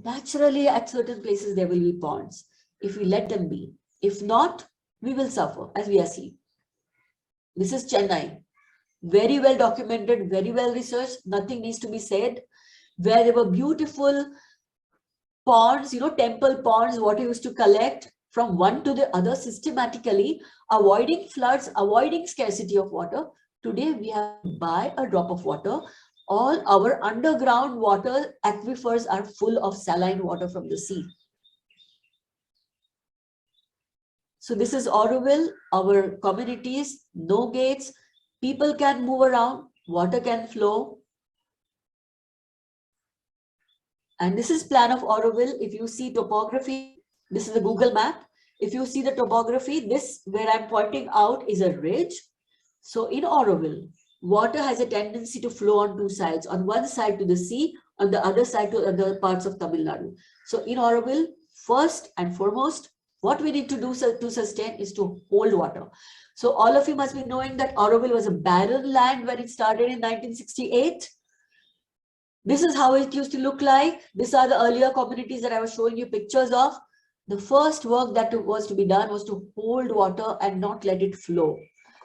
naturally at certain places there will be ponds, if we let them be. If not, we will suffer, as we are seeing. This is Chennai. Very well documented, very well researched, nothing needs to be said, where there were beautiful ponds, you know, temple ponds, water used to collect from one to the other systematically, avoiding floods, avoiding scarcity of water. Today, we have to buy a drop of water. All our underground water aquifers are full of saline water from the sea. So this is Auroville, our communities, no gates, people can move around, water can flow. And this is plan of Auroville. If you see topography, this is a Google map. If you see the topography, this where I'm pointing out is a ridge. So in Auroville, water has a tendency to flow on two sides. On one side to the sea, on the other side to other parts of Tamil Nadu. So in Auroville, first and foremost, what we need to do to sustain is to hold water. So all of you must be knowing that Auroville was a barren land when it started in 1968. This is how it used to look like. These are the earlier communities that I was showing you pictures of. The first work that was to be done was to hold water and not let it flow.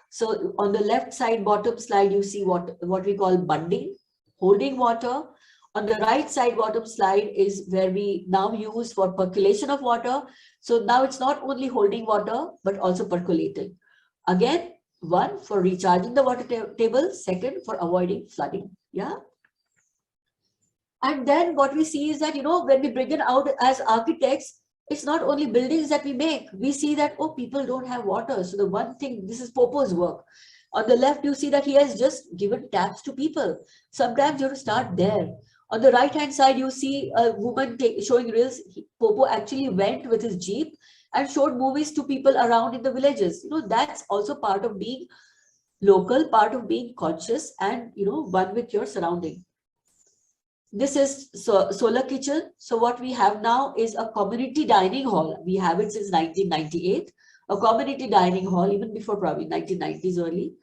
So on the left side bottom slide, you see what we call bunding, holding water. On the right side bottom slide is where we now use for percolation of water. So now it's not only holding water, but also percolating. Again, one for recharging the water table, second for avoiding flooding. Yeah. And then what we see is that, you know, when we bring it out as architects, it's not only buildings that we make. We see that, oh, people don't have water. So the one thing, this is Popo's work. On the left, you see that he has just given taps to people. Sometimes you have to start there. On the right-hand side, you see a woman showing reels. Popo actually went with his Jeep and showed movies to people around in the villages. You know, that's also part of being local, part of being conscious and, you know, one with your surrounding. This is solar kitchen. So what we have now is a community dining hall. We have it since 1998, a community dining hall, even before probably 1990s early.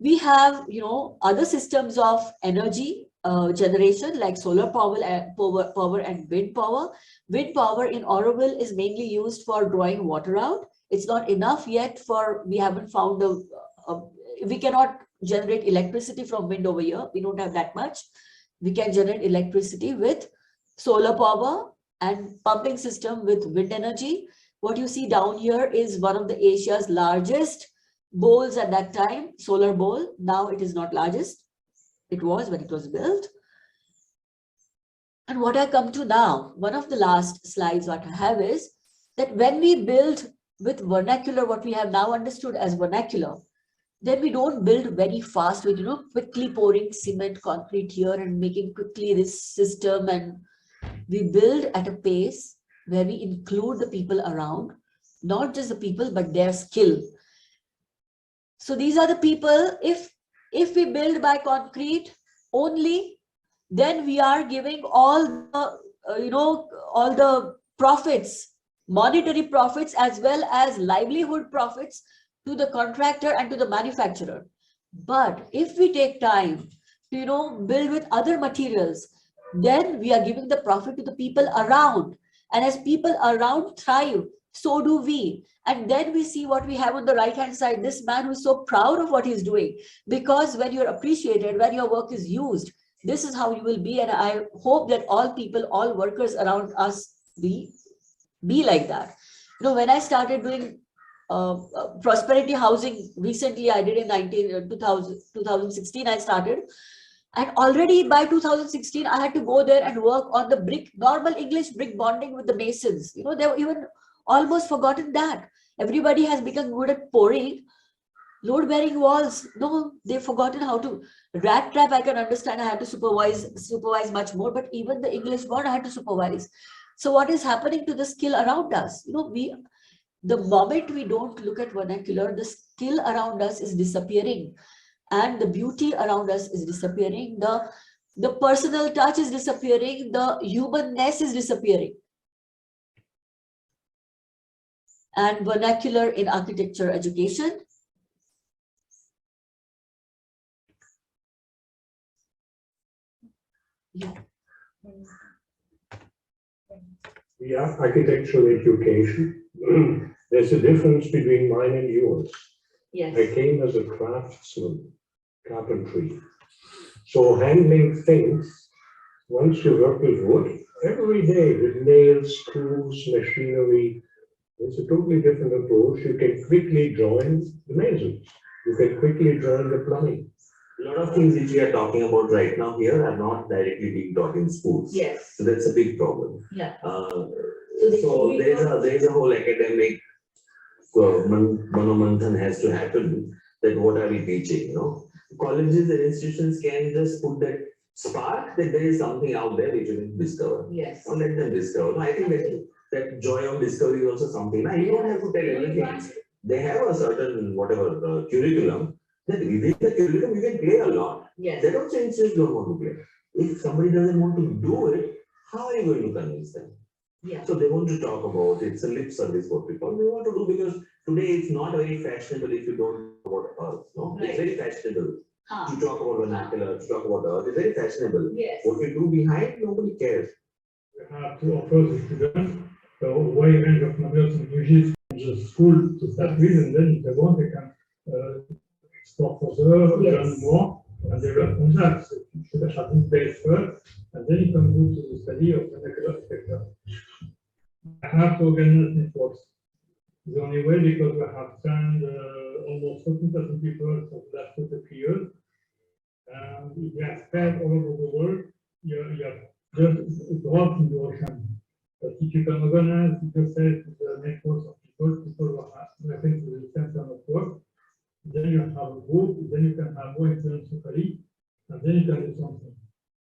We have, you know, other systems of energy generation like solar power and wind power. Wind power in Auroville is mainly used for drawing water out. It's not enough yet we haven't found we cannot generate electricity from wind over here. We don't have that much. We can generate electricity with solar power and pumping system with wind energy. What you see down here is one of the Asia's largest bowls at that time, solar bowl. Now it is not largest. It was when it was built. And what I come to now, one of the last slides what I have is that when we build with vernacular, what we have now understood as vernacular, then we don't build very fast with, you know, quickly pouring cement, concrete here and making quickly this system. And we build at a pace where we include the people around, not just the people, but their skill. So these are the people. If we build by concrete only, then we are giving all the, all the profits, monetary profits, as well as livelihood profits to the contractor and to the manufacturer. But if we take time to, you know, build with other materials, then we are giving the profit to the people around. And as people around thrive, so do we. And then we see what we have on the right-hand side, this man who is so proud of what he's doing. Because when you're appreciated, when your work is used, this is how you will be. And I hope that all people, all workers around us be like that. You know, when I started doing prosperity housing recently, I did in 2016 I started, and already by 2016 I had to go there and work on the normal English brick bonding with the masons. You know, they were even almost forgotten that. Everybody has become good at pouring. Load bearing walls, no, they've forgotten how to. Rat trap, I can understand, I had to supervise much more, but even the English bond I had to supervise. So what is happening to the skill around us? You know, The moment we don't look at vernacular, the skill around us is disappearing, and the beauty around us is disappearing. The personal touch is disappearing. The humanness is disappearing. And vernacular in architecture education. Yeah.
Yeah, architectural education. There's a difference between mine and yours.
Yes.
I came as a craftsman, carpentry. So handling things, once you work with wood, every day with nails, screws, machinery, it's a totally different approach. You can quickly join the masons. You can quickly join the plumbing.
A lot of things which we are talking about right now here are not directly being taught in schools.
Yes.
So that's a big problem.
Yeah.
So there's a whole academic Manthan has to happen, that what are we teaching, you know? Colleges and institutions can just put that spark that there is something out there which you can discover.
Yes.
Or let them discover. No, I think that joy of discovery is also something. Now, you don't have to tell everything. They have a certain whatever curriculum, that within the curriculum you can play a lot.
Yes.
That also institutions don't want to play. If somebody doesn't want to do it, how are you going to convince them?
Yeah.
So they want to talk about it. It's a lip service what we call. They want to do, because today it's not very fashionable if you don't talk about earth. No,
Right.
It's very fashionable to talk about vernacular, to talk about earth. It's very fashionable.
Yes.
What we do behind, nobody cares.
We have to offer the students a wide range of knowledge and uses from the school to start with, and then if they want, they can explore further,
Yes.
learn more, and they learn from that. So you should have been paid first, and then you can go to the study of vernacular architecture. I have to organize networks. The only way, because we have trained almost 14,000 people for the last 23 years. And if you have spread all over the world, you have just a drop in the ocean. But if you can organize yourself with a network of people who are nothing to the same kind of work, then you have a group, then you can have more influence locally, and then you can do something.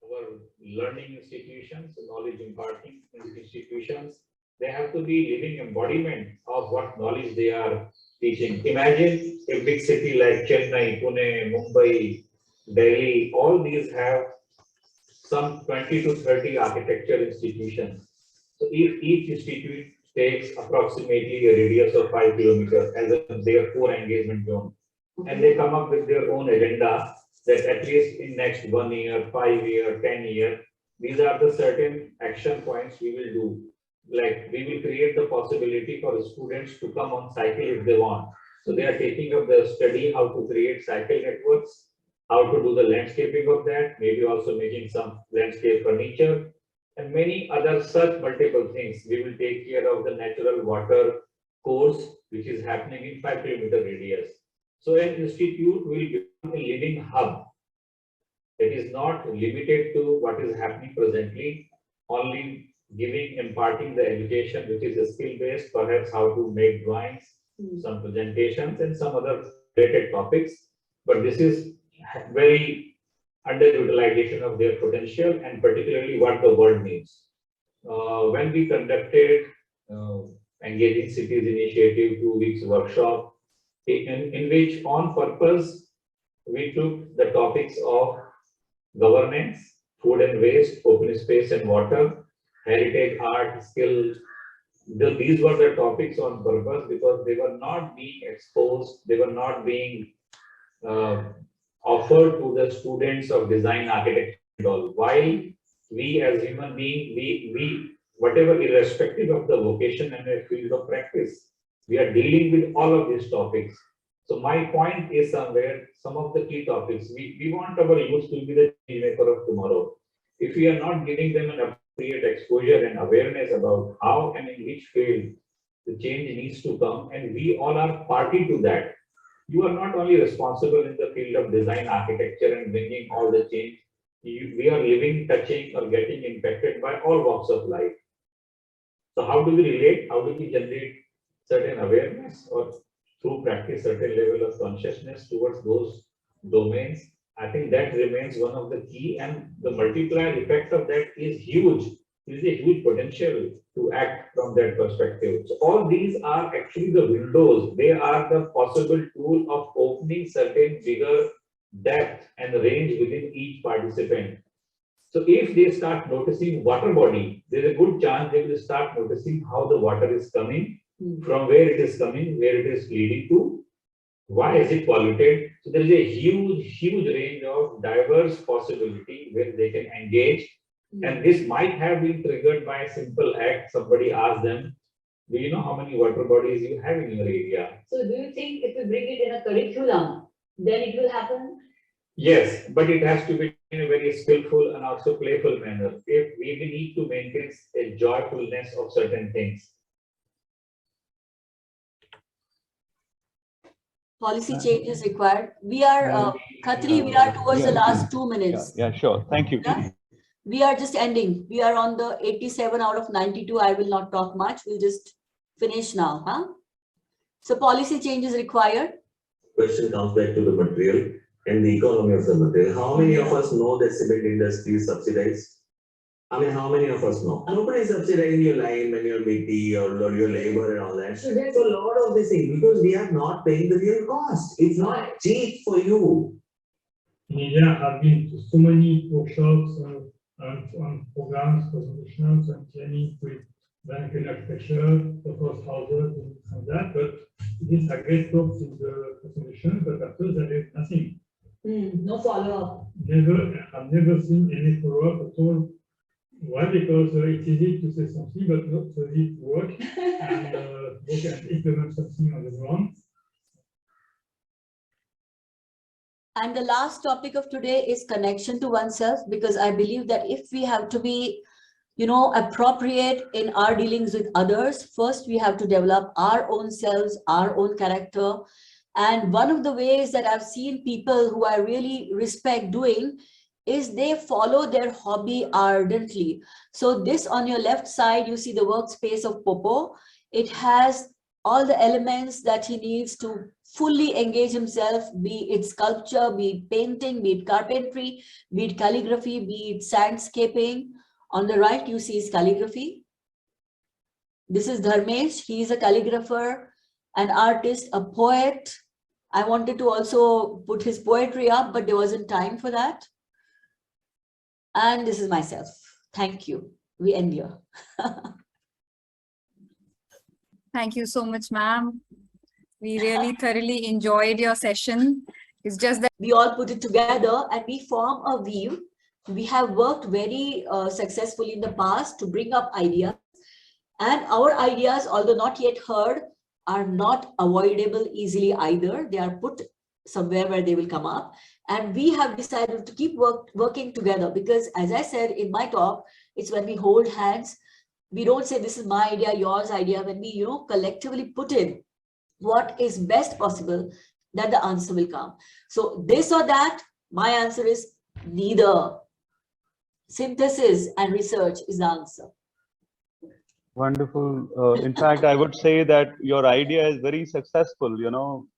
Our learning institutions, knowledge imparting institutions, they have to be living embodiment of what knowledge they are teaching. Imagine a big city like Chennai, Pune, Mumbai, Delhi, all these have some 20 to 30 architecture institutions. So if each institute takes approximately a radius of 5 kilometers as their core engagement zone, and they come up with their own agenda that at least in next 1 year, 5 year, 10 year, these are the certain action points we will do. Like we will create the possibility for students to come on cycle if they want. So they are taking up the study how to create cycle networks, how to do the landscaping of that, maybe also making some landscape furniture, and many other such multiple things. We will take care of the natural water course, which is happening in 5 kilometer radius. So an institute will become a living hub. It is not limited to what is happening presently, only giving, imparting the education, which is a skill-based, perhaps how to make drawings, some presentations, and some other related topics. But this is very underutilization of their potential, and particularly what the world needs. When we conducted Engaging Cities Initiative 2 weeks workshop, in which on purpose we took the topics of governance, food and waste, open space and water, heritage, art, skill. These were the topics on purpose because they were not being exposed, they were not being offered to the students of design, architecture and all. While we as human beings, we whatever irrespective of the vocation and the field of practice, we are dealing with all of these topics. So my point is somewhere, some of the key topics, we want our youth to be the change maker of tomorrow. If we are not giving them an appropriate exposure and awareness about how and in which field the change needs to come, and we all are party to that. You are not only responsible in the field of design, architecture and bringing all the change, we are living, touching or getting impacted by all walks of life. So how do we relate? How do we generate certain awareness or through practice certain level of consciousness towards those domains? I think that remains one of the key, and the multiplier effect of that is huge there is a huge potential to act from that perspective. So all these are actually the windows. They are the possible tool of opening certain bigger depth and range within each participant. So if they start noticing water body, there's a good chance they will start noticing how the water is coming, from where it is coming, where it is leading to, why is it polluted. So there is a huge range of diverse possibility where they can engage. And this might have been triggered by a simple act. Somebody asked them, do you know how many water bodies you have in your area?
So do you think if we bring it in a curriculum, then it will happen?
Yes, but it has to be in a very skillful and also playful manner. If we need to maintain a joyfulness of certain things.
Policy change is required. We are, Khatri, we are towards the last 2 minutes.
Yeah, sure. Thank you.
Yeah? We are just ending. We are on the 87 out of 92. I will not talk much. We'll just finish now. Huh? So policy change is required.
Question comes back to the material and the economy of the material. How many of us know that cement industry is subsidized? I mean, how many of us know? Nobody is subsidizing your lime and your meaty or your labor and all that. So there's a lot of this thing because we are not paying the real cost. It's not cheap for you.
In India, I've been to so many workshops and programs, presentations and training with vernacular architecture, proposed houses and that, but these are great talks in the presentation, but after there is nothing.
No follow-up.
I've never seen any follow-up at all. Why? Because it's easy to say something, but not so easy to work and implement something on the ground.
And the last topic of today is connection to oneself, because I believe that if we have to be, appropriate in our dealings with others, first we have to develop our own selves, our own character. And one of the ways that I've seen people who I really respect doing is they follow their hobby ardently. So this on your left side, you see the workspace of Popo. It has all the elements that he needs to fully engage himself, be it sculpture, be it painting, be it carpentry, be it calligraphy, be it sandscaping. On the right, you see his calligraphy. This is Dharmesh. He is a calligrapher, an artist, a poet. I wanted to also put his poetry up, but there wasn't time for that. And this is myself. Thank you. We end here.
Thank you so much, ma'am. We really thoroughly enjoyed your session. It's just that
we all put it together and we form a wheel. We have worked very successfully in the past to bring up ideas. And our ideas, although not yet heard, are not avoidable easily either. They are put somewhere where they will come up. And we have decided to keep working together because, as I said in my talk, it's when we hold hands. We don't say this is my idea, yours idea. When we, collectively put in what is best possible, that the answer will come. So this or that, my answer is neither. Synthesis and research is the answer.
Wonderful. In fact, I would say that your idea is very successful.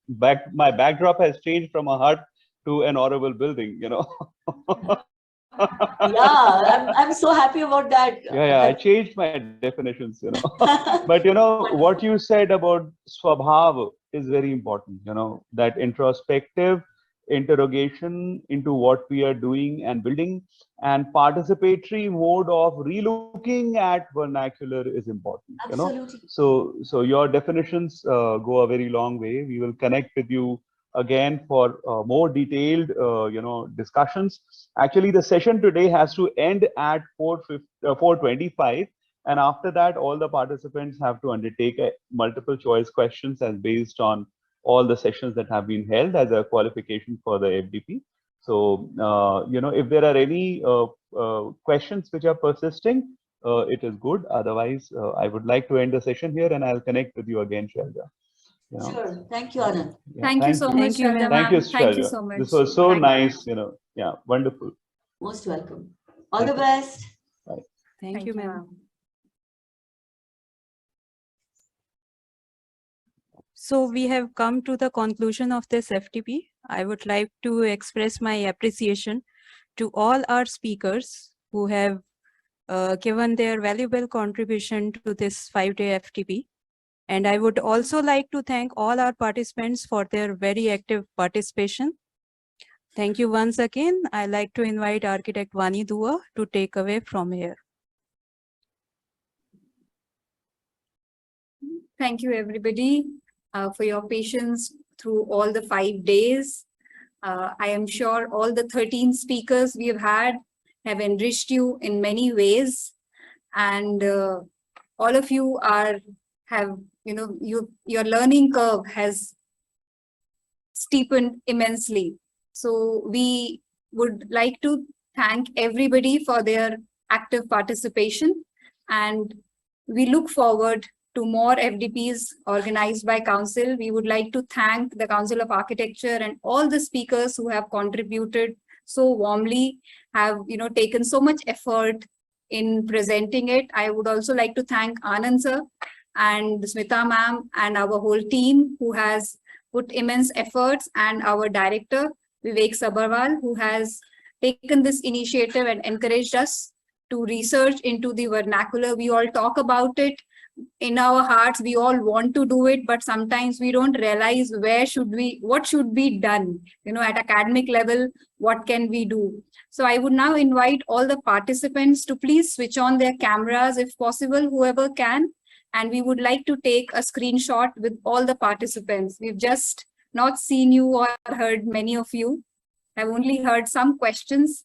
My backdrop has changed from a hut to an Auroville building.
Yeah, I'm so happy about that.
Yeah, I changed my definitions. But what you said about swabhav is very important. That introspective interrogation into what we are doing and building, and participatory mode of relooking at vernacular is important.
Absolutely.
So your definitions go a very long way. We will connect with you again for more detailed discussions. Actually, the session today has to end at 4:25, and after that all the participants have to undertake multiple choice questions as based on all the sessions that have been held as a qualification for the FDP. So if there are any questions which are persisting, it is good. Otherwise, I would like to end the session here, and I'll connect with you again, Shailaja.
Sure. Thank you, Anand.
Yeah,
thank you so much, Shailaja
Thank you,
ma'am. Thank you
Shailaja.
so much.
This was so
Thank you.
nice, yeah, wonderful.
Most welcome. All the best.
Thank you, ma'am. So we have come to the conclusion of this FTP. I would like to express my appreciation to all our speakers who have given their valuable contribution to this 5-day FTP. And I would also like to thank all our participants for their very active participation. Thank you once again. I'd like to invite architect Vani Dua to take away from here.
Thank you, everybody, for your patience through all the 5 days. I am sure all the 13 speakers we have had enriched you in many ways. And all of you your learning curve has steepened immensely. So we would like to thank everybody for their active participation, and we look forward to more FDPs organized by Council. We would like to thank the Council of Architecture and all the speakers who have contributed so warmly, have taken so much effort in presenting it. I would also like to thank Anand sir and Smita ma'am and our whole team who has put immense efforts, and our director Vivek Sabharwal, who has taken this initiative and encouraged us to research into the vernacular. We all talk about it in our hearts, we all want to do it, but sometimes we don't realize what should be done, at academic level, what can we do. So I would now invite all the participants to please switch on their cameras if possible, whoever can. And we would like to take a screenshot with all the participants. We've just not seen you or heard many of you. I've only heard some questions.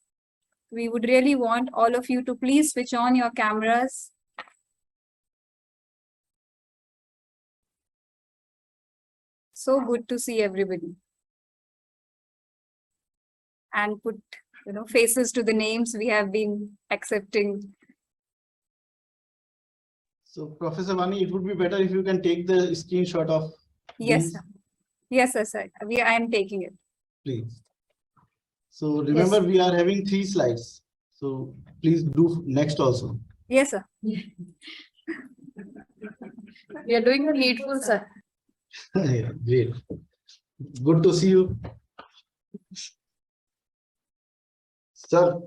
We would really want all of you to please switch on your cameras. So good to see everybody. And put faces to the names we have been accepting.
So Professor Vani, it would be better if you can take the screenshot of
Yes,
these,
sir. Yes, sir. I am taking it.
please. So remember, we are having 3 slides. So please do next also.
Yes, sir. We are doing the needful, sir.
Yeah, great. Good to see you. Sir,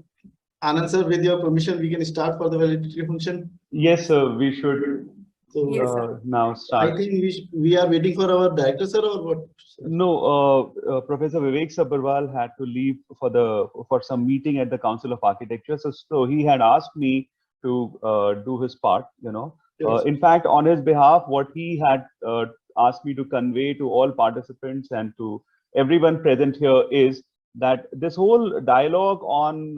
Anand sir, with your permission, we can start for the validity function.
Yes, sir, we should
So
Yes, sir.
now start.
I think we are waiting for our director, sir, or what?
No, Professor Vivek Sabharwal had to leave for some meeting at the Council of Architecture. So he had asked me to do his part,
Yes.
In fact, on his behalf, what he had asked me to convey to all participants and to everyone present here is that this whole dialogue on,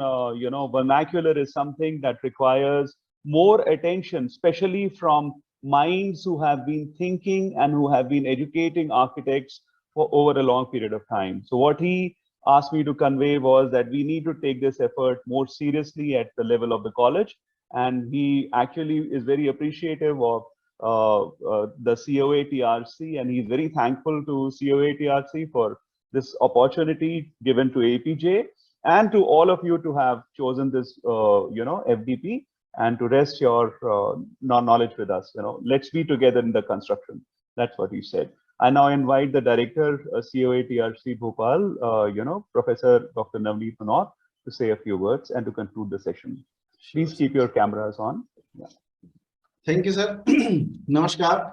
vernacular is something that requires more attention, especially from minds who have been thinking and who have been educating architects for over a long period of time. So what he asked me to convey was that we need to take this effort more seriously at the level of the college. And he actually is very appreciative of the COA TRC, and he's very thankful to COA TRC for this opportunity given to APJ and to all of you to have chosen this, FDP and to rest your knowledge with us. Let's be together in the construction. That's what he said. I now invite the director, COA TRC Bhopal, Professor Dr. Navneet Munot, to say a few words and to conclude the session. Please keep your cameras on. Yeah.
Thank you, sir. Namaskar.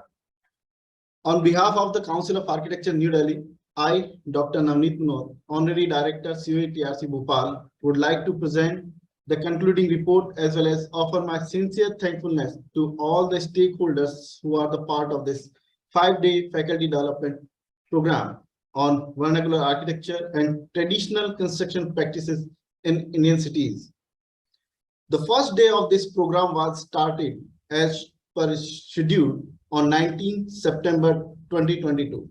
On behalf of the Council of Architecture, New Delhi, I, Dr. Navneet Munot, Honorary Director, COA TRC Bhopal, would like to present the concluding report as well as offer my sincere thankfulness to all the stakeholders who are the part of this 5-day faculty development program on vernacular architecture and traditional construction practices in Indian cities. The first day of this program was started as per schedule on 19 September 2022.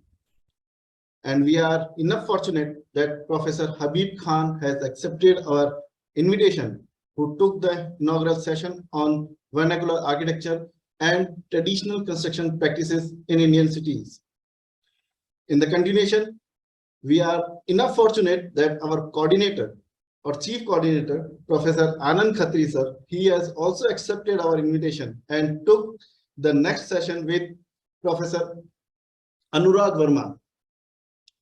And we are enough fortunate that Professor Habib Khan has accepted our invitation, who took the inaugural session on vernacular architecture and traditional construction practices in Indian cities. In the continuation, we are enough fortunate that our coordinator or chief coordinator, Professor Anand Khatri sir, he has also accepted our invitation and took the next session with Professor Anurag Verma.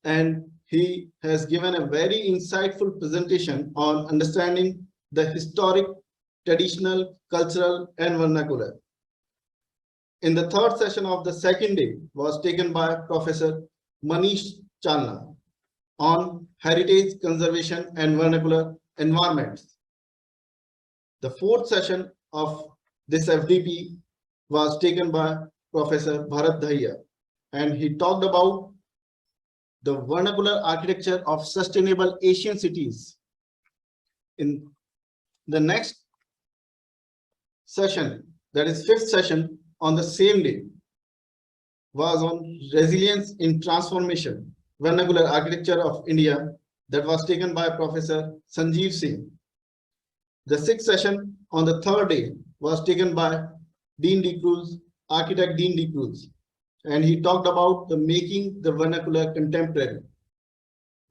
And he has given a very insightful presentation on understanding the historic traditional, cultural, and vernacular. In the third session of the second day was taken by Professor Manish Chalna on heritage conservation and vernacular environments. The fourth session of this FDP was taken by Professor Bharat Dahiya, and he talked about the vernacular architecture of sustainable Asian cities. In the next session, that is fifth session on the same day, was on resilience in transformation, vernacular architecture of India, that was taken by Professor Sanjeev Singh. The sixth session on the third day was taken by Dean de Cruz, architect Dean de Cruz, and he talked about the making the vernacular contemporary.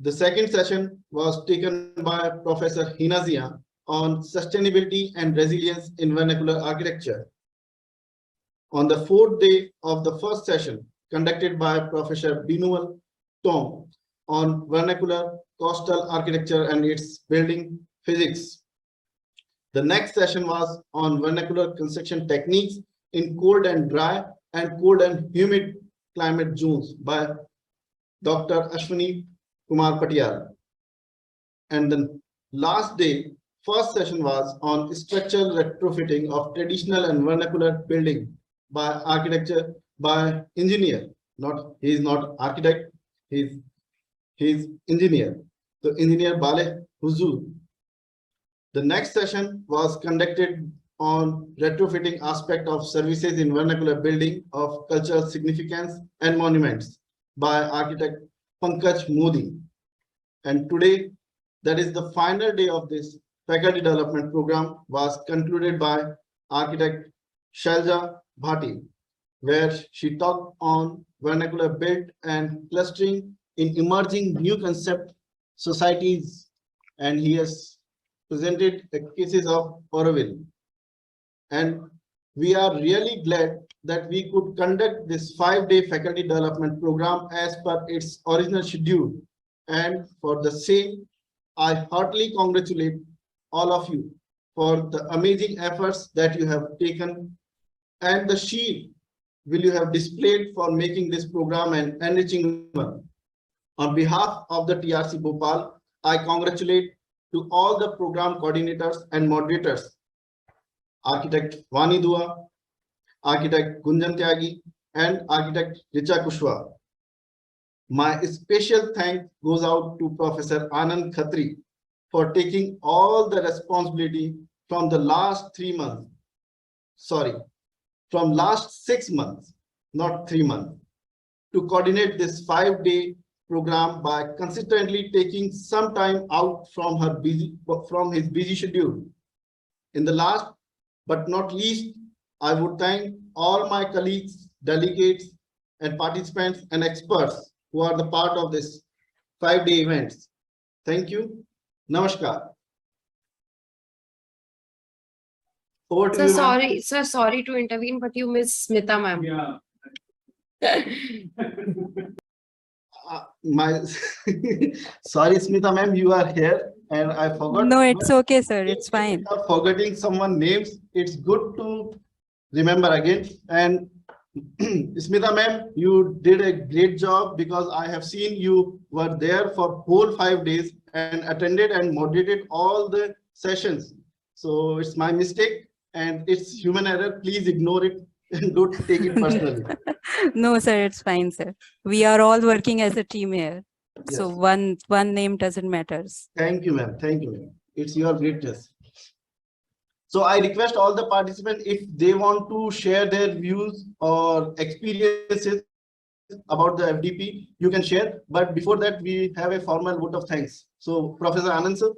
The second session was taken by Professor Hinazia on sustainability and resilience in vernacular architecture. On the fourth day of the first session, conducted by Professor Binual Tom on vernacular coastal architecture and its building physics. The next session was on vernacular construction techniques in cold and dry and cold and humid climate zones by Dr. Ashwini Kumar Patial. And the last day, first session was on structural retrofitting of traditional and vernacular building by architecture by engineer. He is not architect, he is engineer. So engineer Bale Huzur. The next session was conducted on retrofitting aspect of services in vernacular building of cultural significance and monuments by architect Pankaj Modi. And today, that is the final day of this faculty development program, was concluded by architect Shailaja Bhati, where she talked on vernacular built and clustering in emerging new concept societies, and he has presented the cases of Auroville. And we are really glad that we could conduct this 5-day faculty development program as per its original schedule. And for the same, I heartily congratulate all of you for the amazing efforts that you have taken and the sheer will you have displayed for making this program an enriching one. On behalf of the TRC Bhopal, I congratulate to all the program coordinators and moderators, Architect Vani Dua, Architect Gunjan Tyagi, and Architect Richa Kushwa. My special thanks goes out to Professor Anand Khatri for taking all the responsibility from the last 3 months. Sorry, from last 6 months, not 3 months, to coordinate this 5-day program by consistently taking some time out from his busy schedule. In the last but not least, I would thank all my colleagues, delegates, and participants and experts who are the part of this 5-day events. Thank you. Namaskar. Over to you, ma'am.
Sorry to intervene, but you miss Smita, ma'am.
Yeah.
Sorry, Smita, ma'am, you are here, and I forgot.
No, it's okay, sir. It's fine.
Forgetting someone names, it's good to remember again. And Smita, ma'am, you did a great job because I have seen you were there for whole 5 days and attended and moderated all the sessions. So it's my mistake and it's human error. Please ignore it and don't take it personally.
No, sir, it's fine, sir. We are all working as a team here.
Yes.
So one name doesn't matter.
Thank you, ma'am. Thank you, ma'am. It's your greatness. So I request all the participants, if they want to share their views or experiences about the FDP, you can share. But before that, we have a formal vote of thanks. So Professor Anand, sir.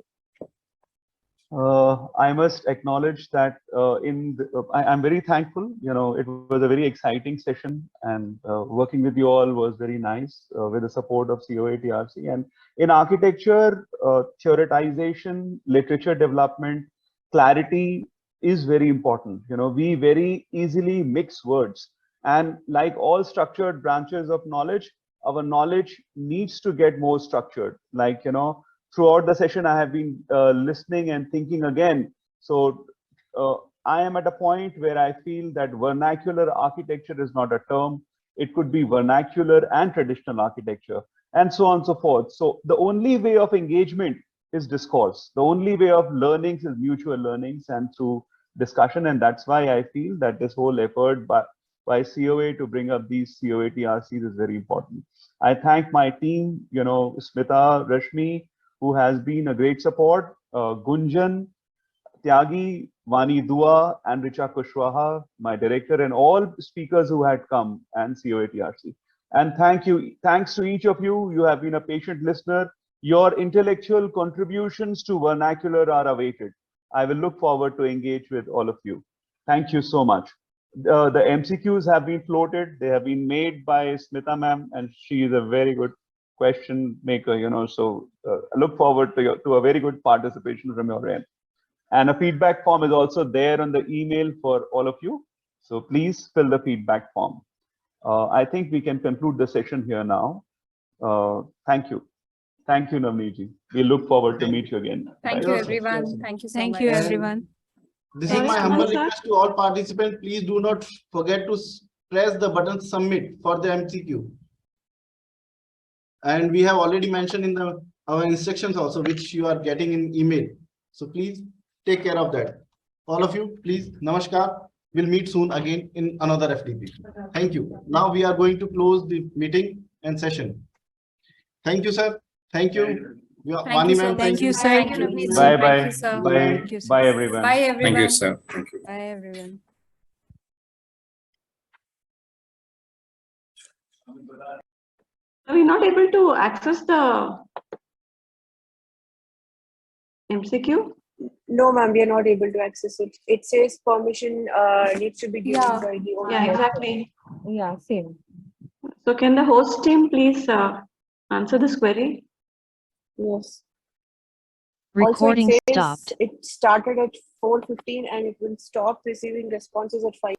I must acknowledge that I'm very thankful. You know, it was a very exciting session, and working with you all was very nice with the support of COA TRC. And in architecture, theoretization, literature development, clarity is very important. You know, we very easily mix words, and like all structured branches of knowledge, our knowledge needs to get more structured. Like, you know, throughout the session, I have been listening and thinking again. So I am at a point where I feel that vernacular architecture is not a term. It could be vernacular and traditional architecture, and so on and so forth. So the only way of engagement is discourse. The only way of learnings is mutual learnings and through discussion. And that's why I feel that this whole effort by COA to bring up these COA-TRCs is very important. I thank my team, Smita, Rashmi, who has been a great support, Gunjan, Tyagi, Vani Dua, and Richa Kushwaha, my director, and all speakers who had come, and COA-TRC. And thanks to each of you. You have been a patient listener. Your intellectual contributions to vernacular are awaited. I will look forward to engage with all of you. Thank you so much. The MCQs have been floated. They have been made by Smita ma'am, and she is a very good question maker, so I look forward to a very good participation from your end. And a feedback form is also there on the email for all of you. So please fill the feedback form. I think we can conclude the session here now. Thank you. Thank you, Navneet. We look forward to meet you again.
Thank
Bye.
you, everyone. Thank you so much.
Thank you, everyone.
This is my humble request to all participants. Please do not forget to press the button submit for the MCQ. And we have already mentioned in our instructions also, which you are getting in email. So please take care of that. All of you, please, namaskar. We'll meet soon again in another FTP. Thank you. Now we are going to close the meeting and session. Thank you, sir. Thank you.
Thank you, sir.
Thank you, sir.
Thank you, Navneet.
Bye
Thank
bye.
you, sir.
Bye.
Thank you, sir.
Bye, everyone.
Bye, everyone.
Thank you, sir. Thank you.
Bye, everyone.
Are we not able to access the MCQ?
No, ma'am, we are not able to access it. It says permission needs to be given
Yeah.
by the owner.
Yeah, exactly.
Yeah, same.
So can the host team please answer this query?
Yes.
Recording
also, it says
stopped.
it started at 4:15 and it will stop receiving responses at 5.